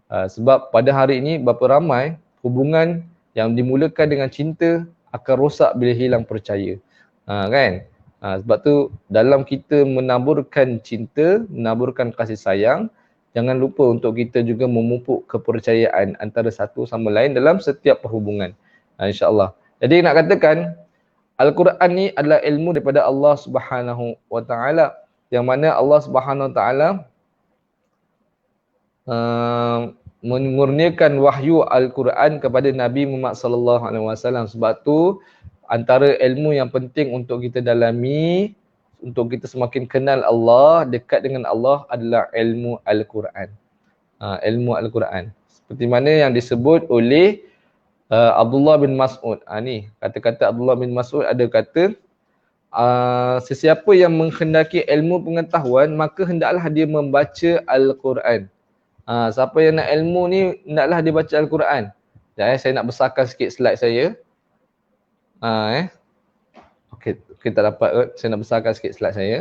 Sebab pada hari ini berapa ramai hubungan yang dimulakan dengan cinta akan rosak bila hilang percaya. Kan? Sebab tu dalam kita menaburkan cinta, menaburkan kasih sayang, jangan lupa untuk kita juga memupuk kepercayaan antara satu sama lain dalam setiap perhubungan. InsyaAllah. Jadi nak katakan, Al-Quran ni adalah ilmu daripada Allah Subhanahu Wa Taala, yang mana Allah Subhanahu Wa Taala mengurniakan wahyu Al-Quran kepada Nabi Muhammad sallallahu alaihi wasallam. Sebab tu antara ilmu yang penting untuk kita dalami, untuk kita semakin kenal Allah, dekat dengan Allah adalah ilmu Al-Quran. Ilmu Al-Quran. Seperti mana yang disebut oleh Abdullah bin Mas'ud. Ni kata-kata Abdullah bin Mas'ud ada kata, sesiapa yang menghendaki ilmu pengetahuan, maka hendaklah dia membaca Al-Quran. Siapa yang nak ilmu ni, hendaklah dia baca Al-Quran. Sekejap saya nak besarkan sikit slide saya. Okay, tak dapat. Saya nak besarkan sikit slide saya.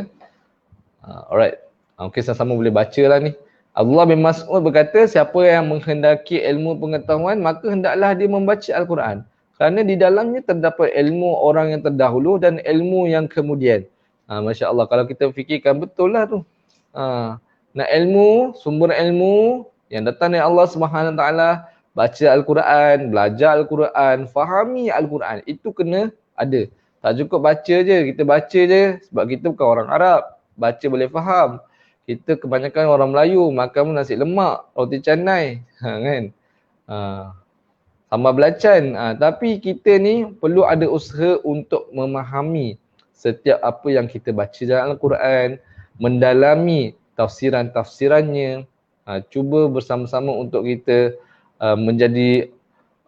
Alright. Okay, sama-sama boleh baca lah ni. Abdullah bin Mas'ud berkata, siapa yang menghendaki ilmu pengetahuan, maka hendaklah dia membaca Al-Quran. Kerana di dalamnya terdapat ilmu orang yang terdahulu dan ilmu yang kemudian. Masya Allah, kalau kita fikirkan betul lah tu. Nak ilmu, sumber ilmu yang datang dari Allah Subhanahu Wa Taala, baca Al-Quran, belajar Al-Quran, fahami Al-Quran. Itu kena ada. Tak cukup baca je, kita baca je sebab kita bukan orang Arab. Baca boleh faham. Kita kebanyakan orang Melayu, makan nasi lemak, roti canai, kan? Sambal belacan. Tapi kita ni perlu ada usaha untuk memahami setiap apa yang kita baca dalam Al-Quran, mendalami tafsiran-tafsirannya, cuba bersama-sama untuk kita menjadi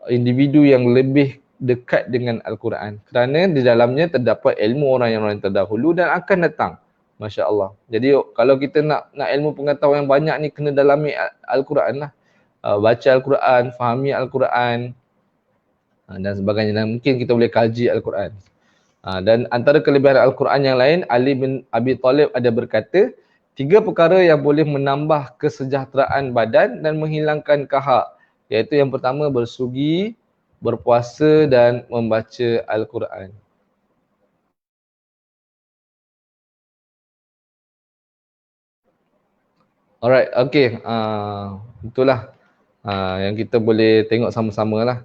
individu yang lebih dekat dengan Al-Quran. Kerana di dalamnya terdapat ilmu orang yang terdahulu dan akan datang. Masya Allah. Jadi kalau kita nak ilmu pengetahuan yang banyak ni, kena dalami Al-Quran lah. Baca Al-Quran, fahami Al-Quran dan sebagainya. Dan mungkin kita boleh kaji Al-Quran. Dan antara kelebihan Al-Quran yang lain, Ali bin Abi Talib ada berkata, 3 perkara yang boleh menambah kesejahteraan badan dan menghilangkan kahak. Iaitu yang pertama, bersugi, berpuasa dan membaca Al-Quran. Alright, okay. Itulah yang kita boleh tengok sama-sama lah.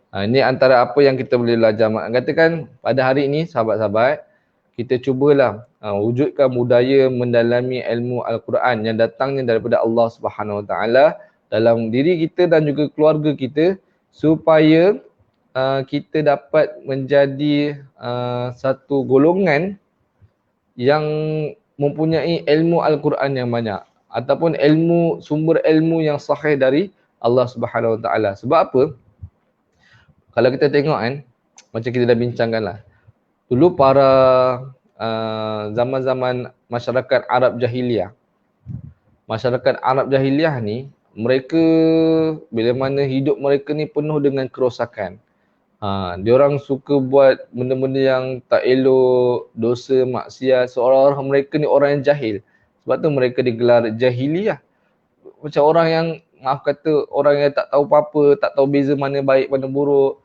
Ini antara apa yang kita boleh belajar. Katakan pada hari ini, sahabat-sahabat, kita cubalah wujudkan budaya mendalami ilmu Al-Quran yang datangnya daripada Allah Subhanahu Wa Taala dalam diri kita dan juga keluarga kita, supaya kita dapat menjadi satu golongan yang mempunyai ilmu Al-Quran yang banyak, ataupun sumber ilmu yang sahih dari Allah Subhanahu Wa Taala. Sebab apa? Kalau kita tengok kan, macam kita dah bincangkan lah, dulu para zaman-zaman masyarakat Arab Jahiliyah, ni, mereka bila mana hidup mereka ni penuh dengan kerosakan. Diorang suka buat benda-benda yang tak elok, dosa, maksiat. Seorang-orang mereka ni orang yang jahil. Sebab tu mereka digelar jahiliyah. Macam orang yang, maaf kata, orang yang tak tahu apa-apa, tak tahu beza mana baik mana buruk.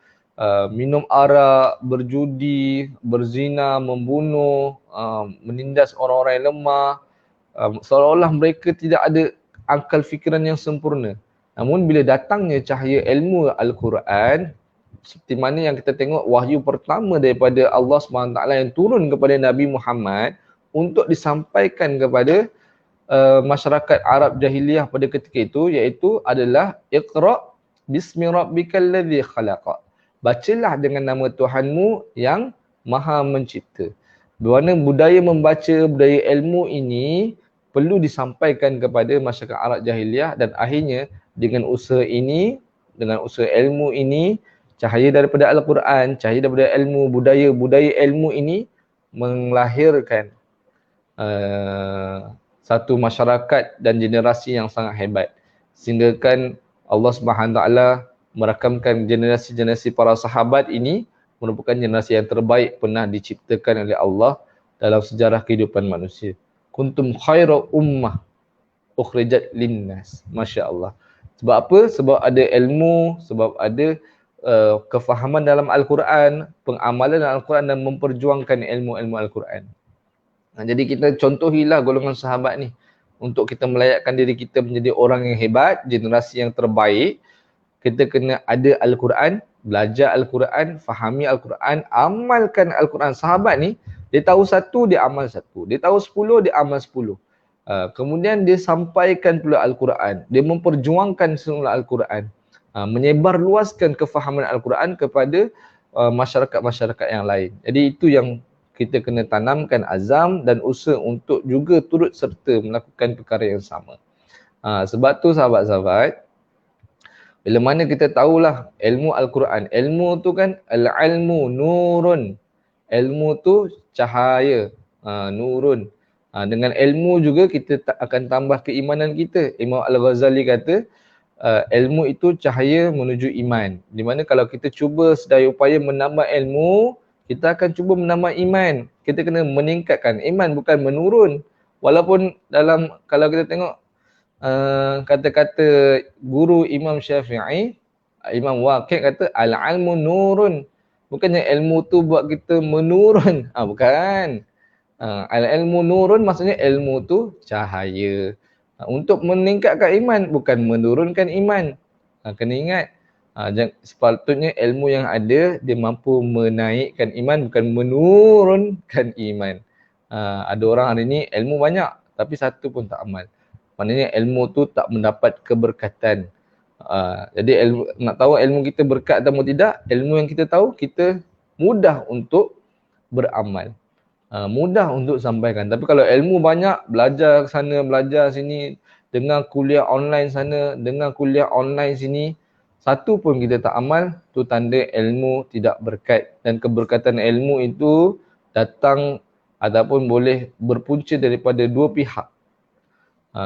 Minum arak, berjudi, berzina, membunuh, menindas orang-orang yang lemah. Seolah-olah mereka tidak ada akal fikiran yang sempurna. Namun bila datangnya cahaya ilmu Al-Quran, seperti mana yang kita tengok wahyu pertama daripada Allah SWT yang turun kepada Nabi Muhammad untuk disampaikan kepada masyarakat Arab jahiliyah pada ketika itu, iaitu adalah Iqra bismi rabbikal ladzi khalaq. Bacalah dengan nama Tuhanmu yang Maha Mencipta. Bermakna budaya membaca, budaya ilmu ini perlu disampaikan kepada masyarakat Arab jahiliyah, dan akhirnya dengan usaha ini, dengan usaha ilmu ini, cahaya daripada Al-Quran, cahaya daripada ilmu, budaya ilmu ini melahirkan satu masyarakat dan generasi yang sangat hebat. Sehingga kan Allah Subhanahu Taala merakamkan generasi-generasi para sahabat ini merupakan generasi yang terbaik pernah diciptakan oleh Allah dalam sejarah kehidupan manusia. Kuntum khaira ummah ukhrijat linnas. Masya-Allah. Sebab apa? Sebab ada ilmu, sebab ada kefahaman dalam Al-Quran, pengamalan dalam Al-Quran dan memperjuangkan ilmu-ilmu Al-Quran. Jadi kita contohilah golongan sahabat ni untuk kita melayakkan diri kita menjadi orang yang hebat, generasi yang terbaik. Kita kena ada Al-Quran, belajar Al-Quran, fahami Al-Quran, amalkan Al-Quran. Sahabat ni, dia tahu satu, dia amal satu. Dia tahu 10, dia amal 10. Kemudian dia sampaikan pula Al-Quran. Dia memperjuangkan semula Al-Quran. Menyebar luaskan kefahaman Al-Quran kepada masyarakat-masyarakat yang lain. Jadi itu yang kita kena tanamkan azam dan usaha untuk juga turut serta melakukan perkara yang sama. Sebab tu sahabat-sahabat, bila mana kita tahulah ilmu Al-Quran. Ilmu tu kan al-ilmu nurun. Ilmu tu cahaya, nurun. Dengan ilmu juga kita akan tambah keimanan kita. Imam Al-Ghazali kata, ilmu itu cahaya menuju iman. Di mana kalau kita cuba sedaya upaya menambah ilmu, kita akan cuba menambah iman. Kita kena meningkatkan iman, bukan menurun. Walaupun dalam, kalau kita tengok kata-kata guru Imam Syafi'i, Imam Waqi' kata al-ilmu nurun. Bukannya ilmu tu buat kita menurun. Bukan. Al-ilmu nurun maksudnya ilmu tu cahaya. Untuk meningkatkan iman, bukan menurunkan iman. Kena ingat. Sepatutnya ilmu yang ada dia mampu menaikkan iman, bukan menurunkan iman. Ada orang hari ni ilmu banyak tapi satu pun tak amal. Maknanya ilmu tu tak mendapat keberkatan. Jadi ilmu, nak tahu ilmu kita berkat atau tidak, ilmu yang kita tahu kita mudah untuk beramal. Mudah untuk sampaikan. Tapi kalau ilmu banyak, belajar sana, belajar sini, dengar kuliah online sana, dengar kuliah online sini, satu pun kita tak amal, tu tanda ilmu tidak berkat. Dan keberkatan ilmu itu datang ataupun boleh berpunca daripada dua pihak.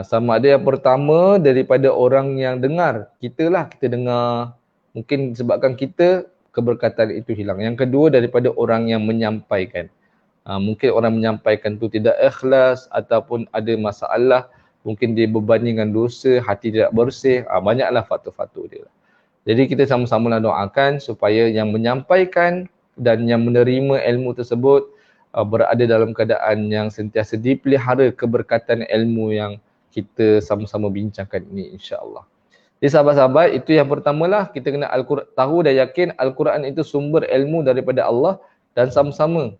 Sama ada yang pertama daripada orang yang dengar. Kita dengar. Mungkin sebabkan kita, keberkatan itu hilang. Yang kedua daripada orang yang menyampaikan. Mungkin orang menyampaikan tu tidak ikhlas ataupun ada masalah. Mungkin dia berbanding dengan dosa, hati tidak bersih. Banyaklah faktor-faktor dia. Jadi kita sama-sama doakan supaya yang menyampaikan dan yang menerima ilmu tersebut berada dalam keadaan yang sentiasa dipelihara keberkatan ilmu yang kita sama-sama bincangkan ini, insya-Allah. Jadi sahabat-sahabat, itu yang pertamalah, kita kena tahu dan yakin Al-Quran itu sumber ilmu daripada Allah, dan sama-sama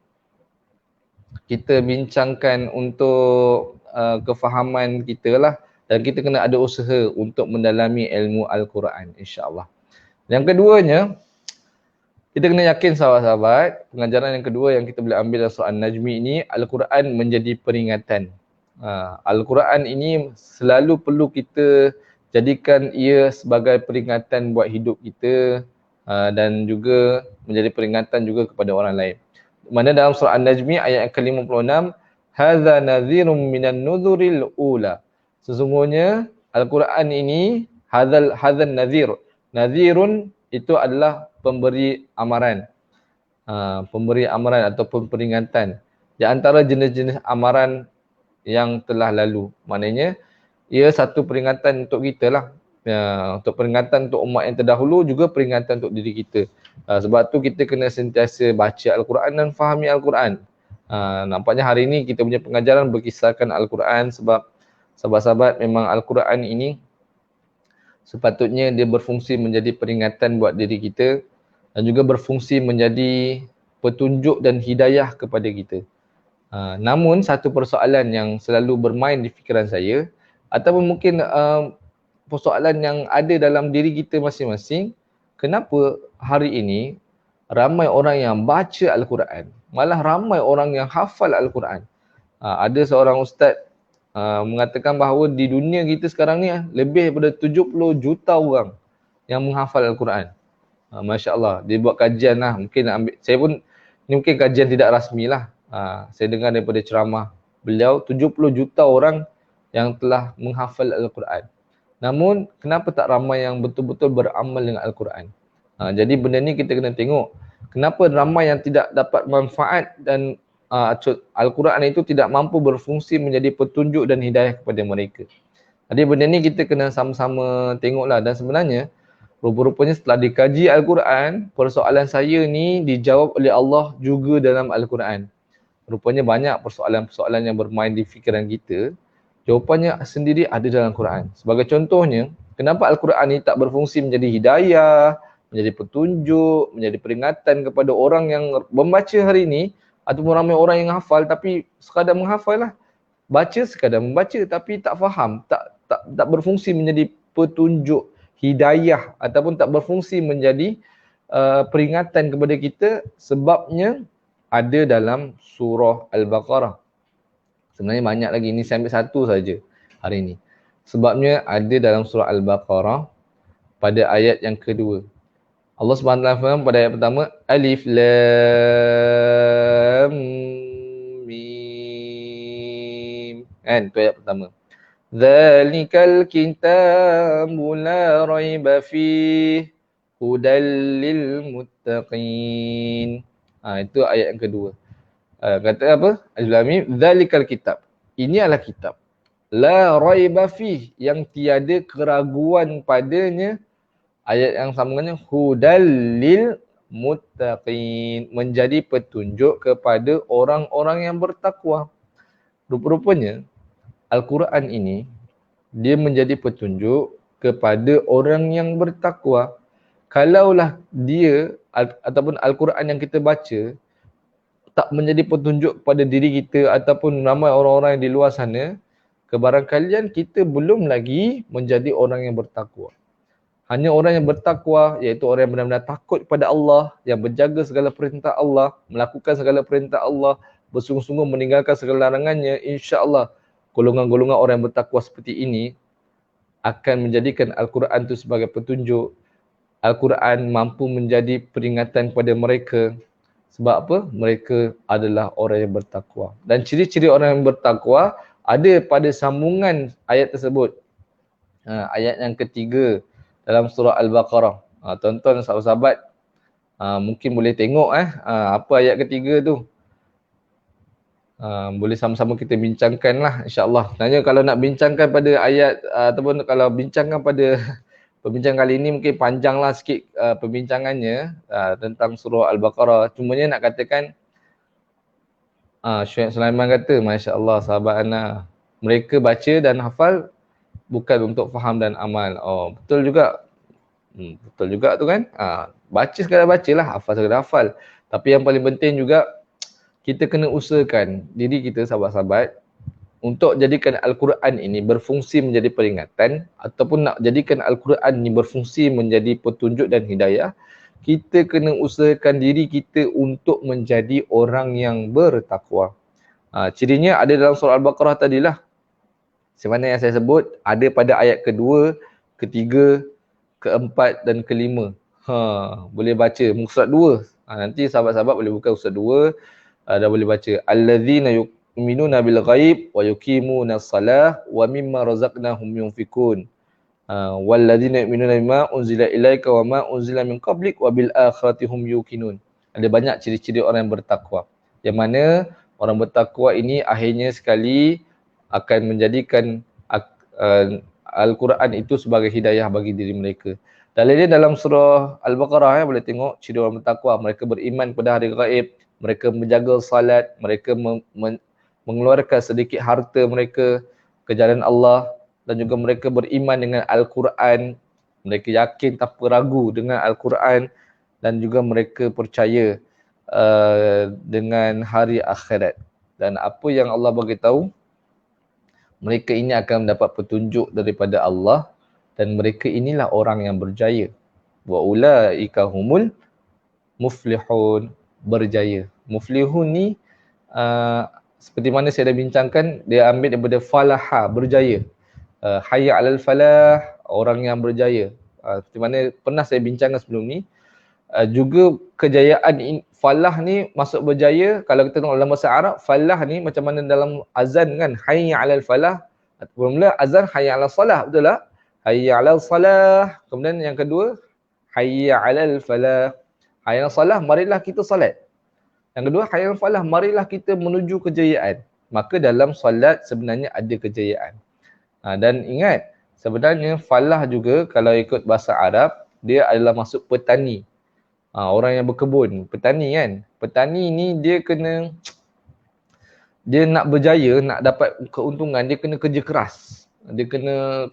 kita bincangkan untuk kefahaman kita lah, dan kita kena ada usaha untuk mendalami ilmu Al-Quran, insya-Allah. Yang keduanya, kita kena yakin sahabat-sahabat, pengajaran yang kedua yang kita boleh ambil dalam surah An-Najmi ini, Al-Quran menjadi peringatan. Al-Quran ini selalu perlu kita jadikan ia sebagai peringatan buat hidup kita, dan juga menjadi peringatan juga kepada orang lain. Mana dalam surah An-Najmi ayat ke-56, hadza nadhirum minan nuzuril ula. Sesungguhnya Al-Quran ini hadzal nadhir. Nadhirun itu adalah pemberi amaran. Pemberi amaran ataupun peringatan. Di antara jenis-jenis amaran yang telah lalu. Maknanya, ia satu peringatan untuk kita lah. Untuk peringatan untuk umat yang terdahulu, juga peringatan untuk diri kita. Sebab tu kita kena sentiasa baca Al-Quran dan fahami Al-Quran. Nampaknya hari ini kita punya pengajaran berkisarkan Al-Quran, sebab sahabat-sahabat memang Al-Quran ini sepatutnya dia berfungsi menjadi peringatan buat diri kita dan juga berfungsi menjadi petunjuk dan hidayah kepada kita. Namun satu persoalan yang selalu bermain di fikiran saya, ataupun mungkin persoalan yang ada dalam diri kita masing-masing, kenapa hari ini ramai orang yang baca Al-Quran, malah ramai orang yang hafal Al-Quran. Ada seorang ustaz mengatakan bahawa di dunia kita sekarang ni lebih daripada 70 juta orang yang menghafal Al-Quran. Masya Allah, dia buat kajian lah, mungkin ambil, saya pun, ni mungkin kajian tidak rasmi lah. Saya dengar daripada ceramah beliau, 70 juta orang yang telah menghafal Al-Quran. Namun, kenapa tak ramai yang betul-betul beramal dengan Al-Quran? Jadi benda ni kita kena tengok, kenapa ramai yang tidak dapat manfaat dan Al-Quran itu tidak mampu berfungsi menjadi petunjuk dan hidayah kepada mereka. Jadi benda ni kita kena sama-sama tengoklah, dan sebenarnya rupa-rupanya setelah dikaji Al-Quran, persoalan saya ni dijawab oleh Allah juga dalam Al-Quran. Rupanya banyak persoalan-persoalan yang bermain di fikiran kita, jawapannya sendiri ada dalam Al-Quran. Sebagai contohnya, kenapa Al-Quran ni tak berfungsi menjadi hidayah, menjadi petunjuk, menjadi peringatan kepada orang yang membaca hari ini, ataupun ramai orang yang hafal tapi sekadar menghafal lah. Baca sekadar membaca tapi tak faham, tak berfungsi menjadi petunjuk, hidayah, ataupun tak berfungsi menjadi peringatan kepada kita, sebabnya ada dalam surah Al-Baqarah. Sebenarnya banyak lagi, ini saya ambil satu saja hari ini. Sebabnya ada dalam surah Al-Baqarah pada ayat yang kedua. Allah SWT firman pada ayat pertama, Alif Lam Mim. Kan, itu ayat pertama. Dzalikal kitabu la raiba fih hudal lil muttaqin. Itu ayat yang kedua. Kata apa? Alif Lam Mim, dzalikal kitab. Ini adalah kitab. La raiba fih, yang tiada keraguan padanya. Ayat yang sambungannya, hudal lil muttaqin, menjadi petunjuk kepada orang-orang yang bertakwa. Rupa-rupanya Al-Quran ini dia menjadi petunjuk kepada orang yang bertakwa. Kalaulah dia ataupun Al-Quran yang kita baca tak menjadi petunjuk kepada diri kita ataupun ramai orang-orang yang di luar sana, kebarangkalian kita belum lagi menjadi orang yang bertakwa. Hanya orang yang bertakwa, iaitu orang yang benar-benar takut kepada Allah, yang berjaga segala perintah Allah, melakukan segala perintah Allah, bersungguh-sungguh meninggalkan segala larangannya, insya-Allah golongan-golongan orang yang bertakwa seperti ini akan menjadikan Al-Quran itu sebagai petunjuk. Al-Quran mampu menjadi peringatan kepada mereka. Sebab apa? Mereka adalah orang yang bertakwa. Dan ciri-ciri orang yang bertakwa ada pada sambungan ayat tersebut. Ayat yang ketiga dalam surah Al-Baqarah. Tuan-tuan, sahabat-sahabat, mungkin boleh tengok apa ayat ketiga tu. Boleh sama-sama kita bincangkan lah, insya-Allah. Sebenarnya kalau nak bincangkan pada ayat ataupun kalau bincangkan pada perbincangan kali ini mungkin panjang lah sikit perbincangannya tentang surah Al-Baqarah. Cumanya nak katakan, Syed Sulaiman kata, masya-Allah sahabat Ana, mereka baca dan hafal bukan untuk faham dan amal. Betul juga. Betul juga tu kan. Baca sekadar bacalah, hafal sekadar hafal. Tapi yang paling penting juga, kita kena usahakan diri kita, sahabat-sahabat, untuk jadikan Al-Quran ini berfungsi menjadi peringatan, ataupun nak jadikan Al-Quran ini berfungsi menjadi petunjuk dan hidayah, kita kena usahakan diri kita untuk menjadi orang yang bertakwa. Cirinya ada dalam surah Al-Baqarah tadilah. Semana yang saya sebut, ada pada ayat kedua, ketiga, keempat dan kelima. Boleh baca muka surat 2. Nanti sahabat-sahabat boleh buka surat 2, dah boleh baca. Alladzina yu'minuna bil ghaib wa yuqimuna as-salah wa mimma razaqnahum yunfikun. Walladzina yu'minuna bima unzila ilaika wa ma unzila min qablik wa bil akhirati hum yuqinun. Ada banyak ciri-ciri orang yang bertakwa. Yang mana orang bertakwa ini akhirnya sekali akan menjadikan Al-Quran itu sebagai hidayah bagi diri mereka. Dalilnya dalam surah Al-Baqarah, boleh tengok ciri orang bertakwa. Mereka beriman pada hari gaib, mereka menjaga salat, mereka mengeluarkan sedikit harta mereka ke jalan Allah, dan juga mereka beriman dengan Al-Quran. Mereka yakin tanpa ragu dengan Al-Quran, dan juga mereka percaya dengan hari akhirat. Dan apa yang Allah beritahu, mereka ini akan mendapat petunjuk daripada Allah dan mereka inilah orang yang berjaya. Wa ulaika humul muflihun, berjaya. Muflihun ni seperti mana saya dah bincangkan, dia ambil daripada falaha, berjaya. Hayya alal falah, orang yang berjaya. Seperti mana pernah saya bincangkan sebelum ni, juga kejayaan falah ni masuk berjaya. Kalau kita tengok dalam bahasa Arab, falah ni macam mana dalam azan kan, hayya alal falah, ataupun mula azan hayya alal salah, betul tak? Hayya alal salah. Kemudian yang kedua, hayya alal falah. Hayya alal salah, marilah kita salat. Yang kedua, hayya alal falah, marilah kita menuju kejayaan. Maka dalam solat sebenarnya ada kejayaan. Dan ingat, sebenarnya falah juga kalau ikut bahasa Arab, dia adalah masuk petani. Orang yang berkebun, petani kan. Petani ni dia nak berjaya, nak dapat keuntungan, dia kena kerja keras. Dia kena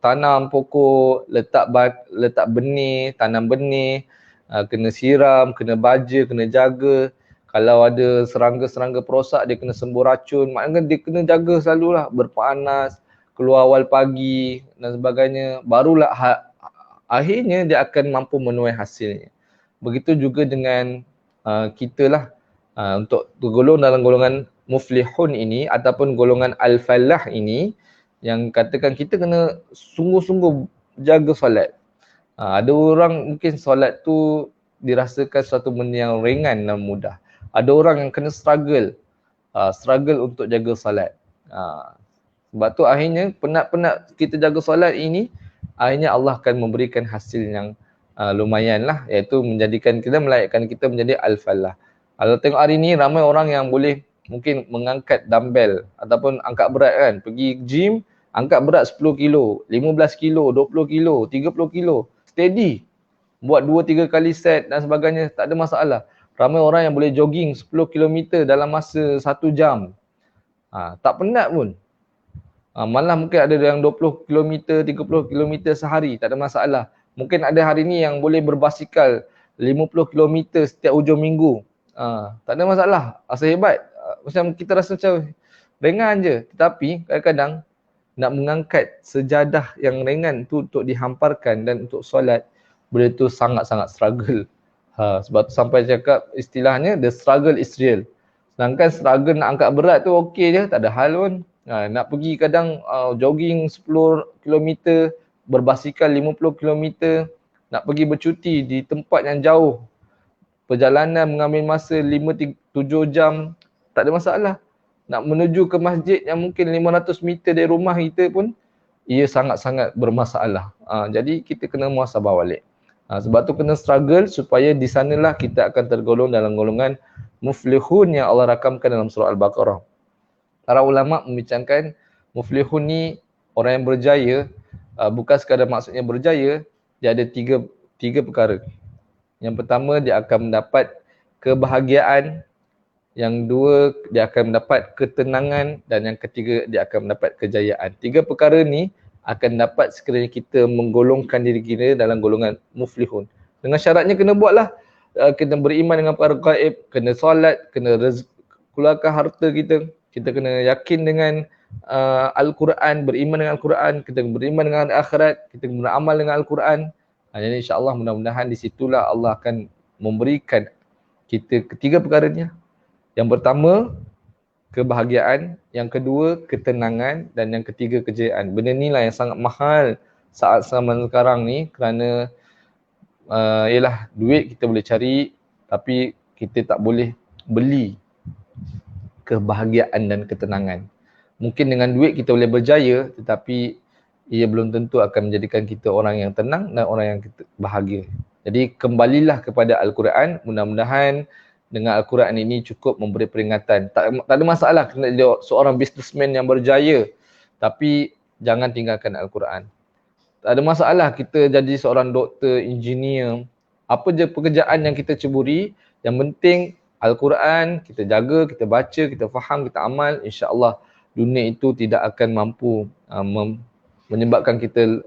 tanam pokok, letak benih, tanam benih, kena siram, kena baja, kena jaga. Kalau ada serangga-serangga perosak, dia kena sembuh racun. Maknanya dia kena jaga selalulah, berpanas, keluar awal pagi dan sebagainya. Barulah akhirnya dia akan mampu menuai hasilnya. Begitu juga dengan kita lah, untuk tergolong dalam golongan muflihun ini ataupun golongan al-falah ini, yang katakan kita kena sungguh-sungguh jaga solat. Ada orang mungkin solat tu dirasakan suatu benda yang ringan dan mudah. Ada orang yang kena struggle untuk jaga solat. Sebab tu akhirnya penat-penat kita jaga solat ini, akhirnya Allah akan memberikan hasil yang lumayan lah, iaitu menjadikan kita, melayakkan kita menjadi al-falah. Kalau tengok hari ni ramai orang yang boleh mungkin mengangkat dumbbell ataupun angkat berat kan, pergi gym, angkat berat 10 kilo, 15 kilo, 20 kilo, 30 kilo, steady. Buat 2-3 kali set dan sebagainya, tak ada masalah. Ramai orang yang boleh jogging 10 km dalam masa 1 jam. Tak penat pun. Malah mungkin ada yang 20 km, 30 km sehari, tak ada masalah. Mungkin ada hari ni yang boleh berbasikal 50 km setiap hujung minggu. Tak ada masalah. Asal hebat. Macam kita rasa macam ringan je. Tetapi kadang-kadang nak mengangkat sejadah yang ringan tu untuk dihamparkan dan untuk solat, benda tu sangat-sangat struggle. Sebab tu sampai cakap istilahnya, the struggle is real. Sedangkan struggle nak angkat berat tu okey je, tak ada hal pun. Nak pergi kadang jogging 10 km, berbasikal 50 km, nak pergi bercuti di tempat yang jauh, perjalanan mengambil masa 5-7 jam, tak ada masalah. Nak menuju ke masjid yang mungkin 500 meter dari rumah kita pun, ia sangat-sangat bermasalah. Jadi kita kena muhasabah balik. Sebab tu kena struggle supaya di sanalah kita akan tergolong dalam golongan muflihun yang Allah rakamkan dalam surah Al-Baqarah. Para ulama membincangkan muflihun ni orang yang berjaya, bukan sekadar maksudnya berjaya, dia ada tiga perkara. Yang pertama, dia akan mendapat kebahagiaan. Yang dua, dia akan mendapat ketenangan. Dan yang ketiga, dia akan mendapat kejayaan. 3 perkara ni akan dapat sekiranya kita menggolongkan diri kita dalam golongan muflihun. Dengan syaratnya kena buatlah. Kena beriman dengan perkara gaib, kena solat, kena keluarkan harta kita. Kita kena yakin dengan Al-Quran, beriman dengan Al-Quran, kita beriman dengan akhirat, kita beramal dengan Al-Quran. Jadi insya-Allah mudah-mudahan di situlah Allah akan memberikan kita ketiga perkaranya. Yang pertama, kebahagiaan. Yang kedua, ketenangan. Dan yang ketiga, kejayaan. Benda ni lah yang sangat mahal saat zaman sekarang ni, kerana ialah duit kita boleh cari, tapi kita tak boleh beli kebahagiaan dan ketenangan. Mungkin dengan duit kita boleh berjaya, tetapi ia belum tentu akan menjadikan kita orang yang tenang dan orang yang bahagia. Jadi kembalilah kepada Al-Quran. Mudah-mudahan dengan Al-Quran ini cukup memberi peringatan. Tak ada masalah kena jadi seorang businessman yang berjaya, tapi jangan tinggalkan Al-Quran. Tak ada masalah kita jadi seorang doktor, engineer, apa je pekerjaan yang kita ceburi, yang penting Al-Quran kita jaga, kita baca, kita faham, kita amal, insya-Allah dunia itu tidak akan mampu menyebabkan kita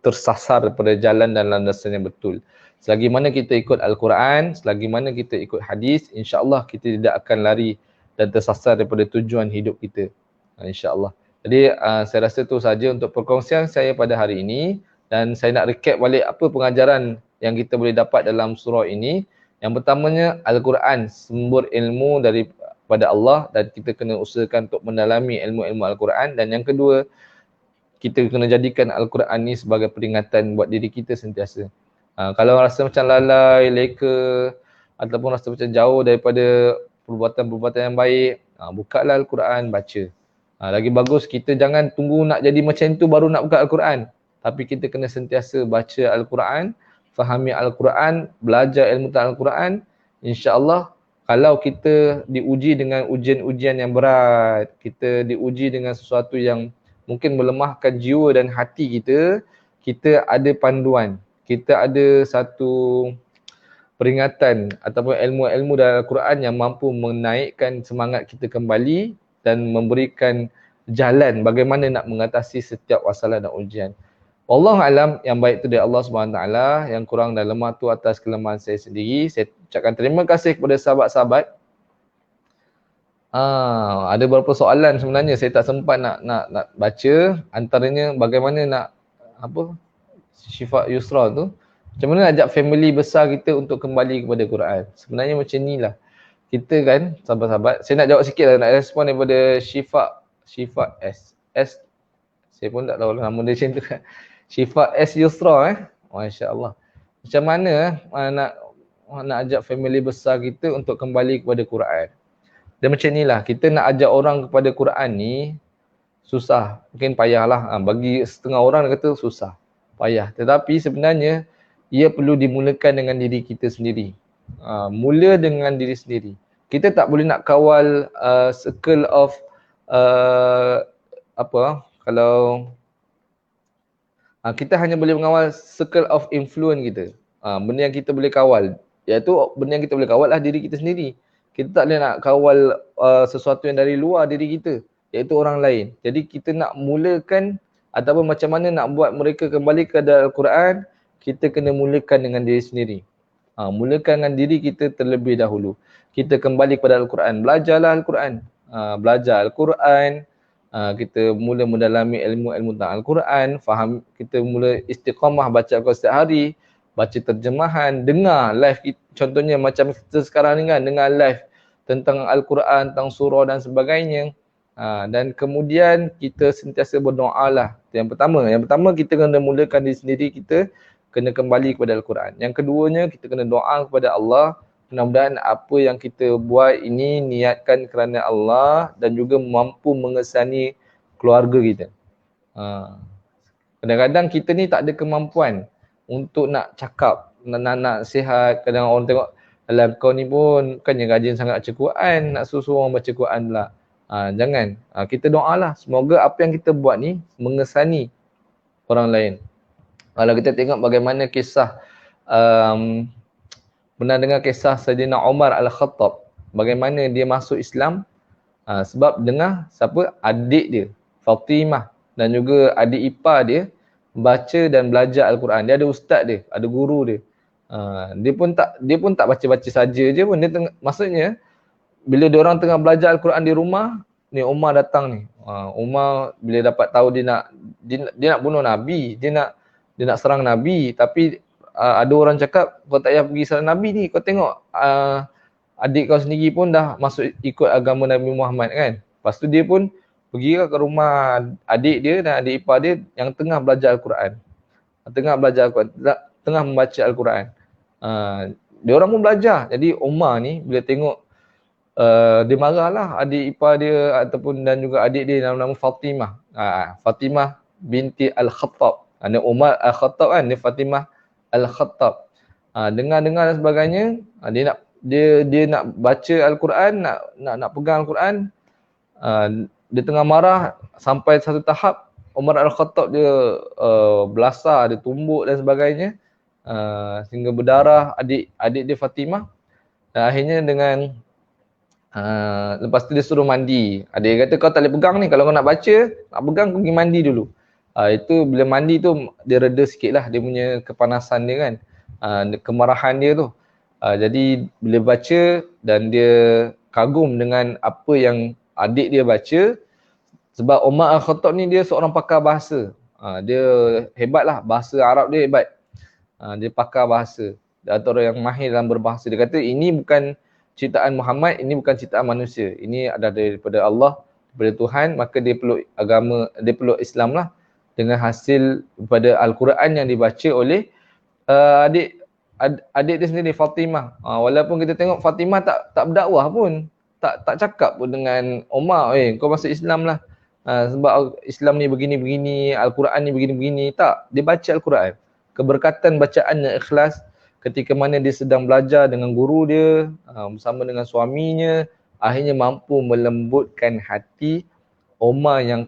tersasar pada jalan dan landasan yang betul. Selagi mana kita ikut Al-Quran, selagi mana kita ikut hadis, insya-Allah kita tidak akan lari dan tersasar daripada tujuan hidup kita. InsyaAllah. Jadi saya rasa itu saja untuk perkongsian saya pada hari ini, dan saya nak recap balik apa pengajaran yang kita boleh dapat dalam surah ini. Yang pertamanya, Al-Quran sumber ilmu daripada Allah dan kita kena usahakan untuk mendalami ilmu-ilmu Al-Quran. Dan yang kedua, kita kena jadikan Al-Quran ni sebagai peringatan buat diri kita sentiasa. Kalau rasa macam lalai, leka ataupun rasa macam jauh daripada perbuatan-perbuatan yang baik, bukalah Al-Quran, baca. Lagi bagus kita jangan tunggu nak jadi macam tu baru nak buka Al-Quran. Tapi kita kena sentiasa baca Al-Quran, fahami Al-Quran, belajar ilmu tentang Al-Quran. InsyaAllah kalau kita diuji dengan ujian-ujian yang berat, kita diuji dengan sesuatu yang mungkin melemahkan jiwa dan hati kita, kita ada panduan, kita ada satu peringatan ataupun ilmu-ilmu dalam Al-Quran yang mampu menaikkan semangat kita kembali dan memberikan jalan bagaimana nak mengatasi setiap masalah dan ujian. Wallahu alam, yang baik tu dari Allah SWT, yang kurang dan lemah tu atas kelemahan saya sendiri. Saya ucapkan terima kasih kepada sahabat-sahabat. Ada beberapa soalan sebenarnya saya tak sempat nak baca. Antaranya bagaimana nak Syifa Yusra tu, macam mana ajak family besar kita untuk kembali kepada Quran. Sebenarnya macam ni lah. Kita kan, sahabat-sahabat, saya nak jawab sikit lah, nak respon daripada Syifa S. Saya pun tak tahu lah nama dia macam tu kan. Syifa S Yusra Masya Allah. Macam mana nak ajak family besar kita untuk kembali kepada Quran. Dan macam inilah, kita nak ajak orang kepada Quran ni susah, mungkin payahlah. Bagi setengah orang kata susah, payah. Tetapi sebenarnya ia perlu dimulakan dengan diri kita sendiri. Mula dengan diri sendiri. Kita tak boleh nak kawal circle of kalau kita hanya boleh mengawal circle of influence kita. Benda yang kita boleh kawal, iaitu benda yang kita boleh kawal lah diri kita sendiri. Kita tak boleh nak kawal sesuatu yang dari luar diri kita, iaitu orang lain. Jadi kita nak mulakan ataupun macam mana nak buat mereka kembali ke Al-Quran, kita kena mulakan dengan diri sendiri. Mulakan dengan diri kita terlebih dahulu. Kita kembali kepada Al-Quran, belajarlah Al-Quran. Belajar Al-Quran, kita mula mendalami ilmu-ilmu tentang Al-Quran, faham, kita mula istiqamah baca Al-Quran setiap hari, baca terjemahan, dengar live, contohnya macam kita sekarang ni kan, dengar live tentang Al-Quran, tentang surah dan sebagainya. Dan kemudian kita sentiasa berdoa lah. Yang pertama kita kena mulakan diri sendiri, kita kena kembali kepada Al-Quran. Yang keduanya, kita kena doa kepada Allah. Mudah-mudahan apa yang kita buat ini niatkan kerana Allah dan juga mampu mengesani keluarga kita. Kadang-kadang kita ni tak ada kemampuan untuk nak cakap, nak sihat. Kadang orang tengok, alam kau ni pun bukannya rajin sangat baca Quran, nak suruh orang baca Quran pula. Jangan. Kita doalah semoga apa yang kita buat ni mengesani orang lain. Kalau kita tengok bagaimana kisah, pernah dengar kisah Sayyidina Umar Al-Khattab, bagaimana dia masuk Islam sebab dengar siapa? Adik dia, Fatimah, dan juga adik ipar dia baca dan belajar Al-Quran. Dia ada ustaz dia, ada guru dia. Dia pun tak baca-baca saja je pun. Maksudnya bila dia orang tengah belajar Al-Quran di rumah, ni Umar datang ni. Umar bila dapat tahu dia nak bunuh Nabi, dia nak serang Nabi, tapi ada orang cakap kau tak payah pergi serang Nabi ni, kau tengok adik kau sendiri pun dah masuk ikut agama Nabi Muhammad kan. Lepas tu dia pun pergi ke rumah adik dia dan adik ipar dia yang tengah belajar Al-Quran. Tengah membaca Al-Quran. Dia orang pun belajar. Jadi Umar ni bila tengok dia marahlah adik ipar dia ataupun dan juga adik dia nama Fatimah. Fatimah binti Al-Khattab. Umar Al-Khattab kan, dia Fatimah Al-Khattab. Dengar-dengar dan sebagainya, dia nak baca Al-Quran, nak pegang Al-Quran. Dia tengah marah sampai satu tahap Umar Al-Khattab dia belasah, dia tumbuk dan sebagainya, sehingga berdarah adik dia Fatimah. Dan akhirnya dengan lepas tu dia suruh mandi. Dia kata kau tak boleh pegang ni, kalau kau nak baca, nak pegang kau pergi mandi dulu. Itu bila mandi tu dia reda sikit lah dia punya kepanasan dia kan, kemarahan dia tu. Jadi bila baca dan dia kagum dengan apa yang adik dia baca. Sebab Umar Al-Khattab ni dia seorang pakar bahasa. Dia hebat lah, bahasa Arab dia hebat. Dia pakar bahasa. Atau orang yang mahir dalam berbahasa. Dia kata ini bukan ciptaan Muhammad, ini bukan ciptaan manusia. Ini adalah daripada Allah, daripada Tuhan, maka dia peluk agama, dia peluk Islam lah dengan hasil daripada Al-Quran yang dibaca oleh adik dia sendiri, Fatimah. Walaupun kita tengok Fatimah tak berdakwah pun, tak cakap pun dengan Umar, kau masuk Islam lah. Sebab Islam ni begini-begini, Al-Quran ni begini-begini. Tak, dia baca Al-Quran. Keberkatan bacaannya ikhlas ketika mana dia sedang belajar dengan guru dia, bersama dengan suaminya, akhirnya mampu melembutkan hati Umar yang,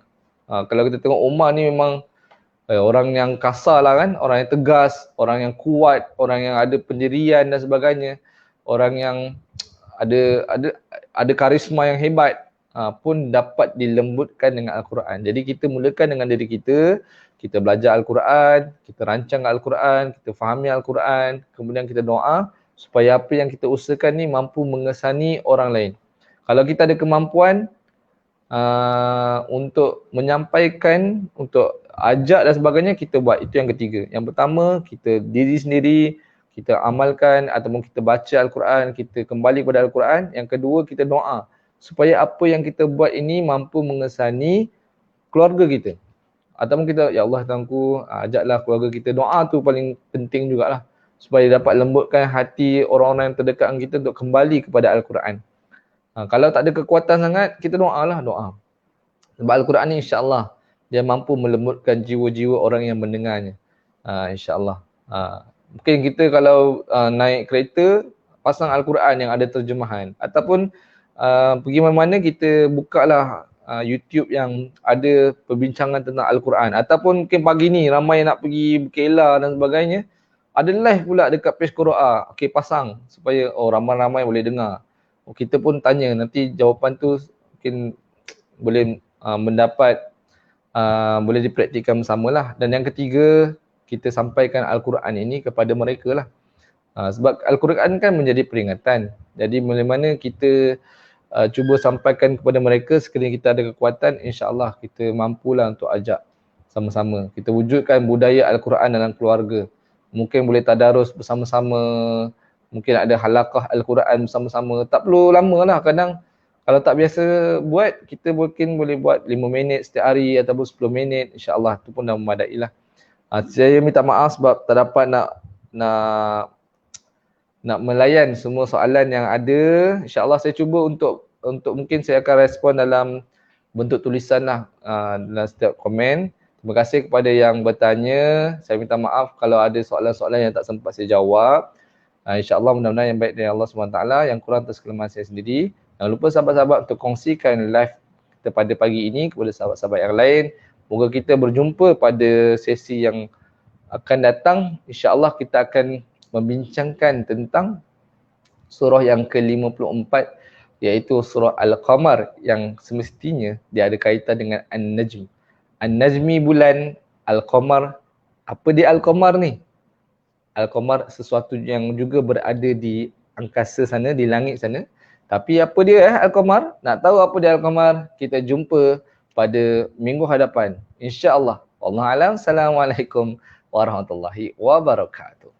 kalau kita tengok Umar ni memang orang yang kasar lah kan, orang yang tegas, orang yang kuat, orang yang ada pendirian dan sebagainya, orang yang ada karisma yang hebat, pun dapat dilembutkan dengan Al-Quran. Jadi kita mulakan dengan diri kita belajar Al-Quran, kita rancang Al-Quran, kita fahami Al-Quran, kemudian kita doa supaya apa yang kita usahakan ni mampu mengesani orang lain. Kalau kita ada kemampuan untuk menyampaikan, untuk ajak dan sebagainya, kita buat. Itu yang ketiga. Yang pertama, kita diri sendiri, kita amalkan ataupun kita baca Al-Quran, kita kembali kepada Al-Quran. Yang kedua, kita doa supaya apa yang kita buat ini mampu mengesani keluarga kita. Ataupun kita, ya Allah Tuhanku, ajaklah keluarga kita. Doa tu paling penting jugalah, supaya dapat lembutkan hati orang-orang yang terdekat dengan kita untuk kembali kepada Al-Quran. Kalau tak ada kekuatan sangat, kita doalah, doa. Sebab Al-Quran ni insya-Allah dia mampu melembutkan jiwa-jiwa orang yang mendengarnya. InsyaAllah. Mungkin kita kalau naik kereta, pasang Al-Quran yang ada terjemahan. Ataupun pergi mana-mana, kita bukalah YouTube yang ada perbincangan tentang Al-Quran. Ataupun mungkin pagi ni ramai nak pergi berkelah dan sebagainya, ada live pula dekat page Quran. Okey, pasang supaya ramai-ramai boleh dengar. Kita pun tanya, nanti jawapan tu mungkin boleh mendapat, boleh dipraktikkan bersamalah. Dan yang ketiga, kita sampaikan Al-Quran ini kepada mereka lah. Sebab Al-Quran kan menjadi peringatan. Jadi mana-mana kita cuba sampaikan kepada mereka, sekiranya kita ada kekuatan, insya-Allah kita mampulah untuk ajak sama-sama. Kita wujudkan budaya Al-Quran dalam keluarga. Mungkin boleh tadarus bersama-sama, mungkin ada halaqah Al-Quran bersama-sama. Tak perlu lama lah, kadang kalau tak biasa buat, kita mungkin boleh buat 5 minit setiap hari ataupun 10 minit, insya-Allah tu pun dah memadai lah. Saya minta maaf sebab tak dapat nak melayan semua soalan yang ada. InsyaAllah saya cuba untuk mungkin saya akan respon dalam bentuk tulisan lah, dalam setiap komen. Terima kasih kepada yang bertanya. Saya minta maaf kalau ada soalan-soalan yang tak sempat saya jawab. InsyaAllah mudah-mudahan yang baik dari Allah SWT, yang kurang atas kelemahan saya sendiri. Jangan lupa sahabat-sahabat untuk kongsikan live kita pada pagi ini kepada sahabat-sahabat yang lain. Moga kita berjumpa pada sesi yang akan datang. InsyaAllah kita akan membincangkan tentang surah yang ke-54, iaitu surah Al-Qamar, yang semestinya dia ada kaitan dengan An-Najm. An-Najmi bulan, Al-Qamar. Apa dia Al-Qamar ni? Al-Qamar sesuatu yang juga berada di angkasa sana, di langit sana. Tapi apa dia Al-Qamar? Nak tahu apa dia Al-Qamar? Kita jumpa pada minggu hadapan, insya-Allah. Wallahu a'lam. Assalamualaikum warahmatullahi wabarakatuh.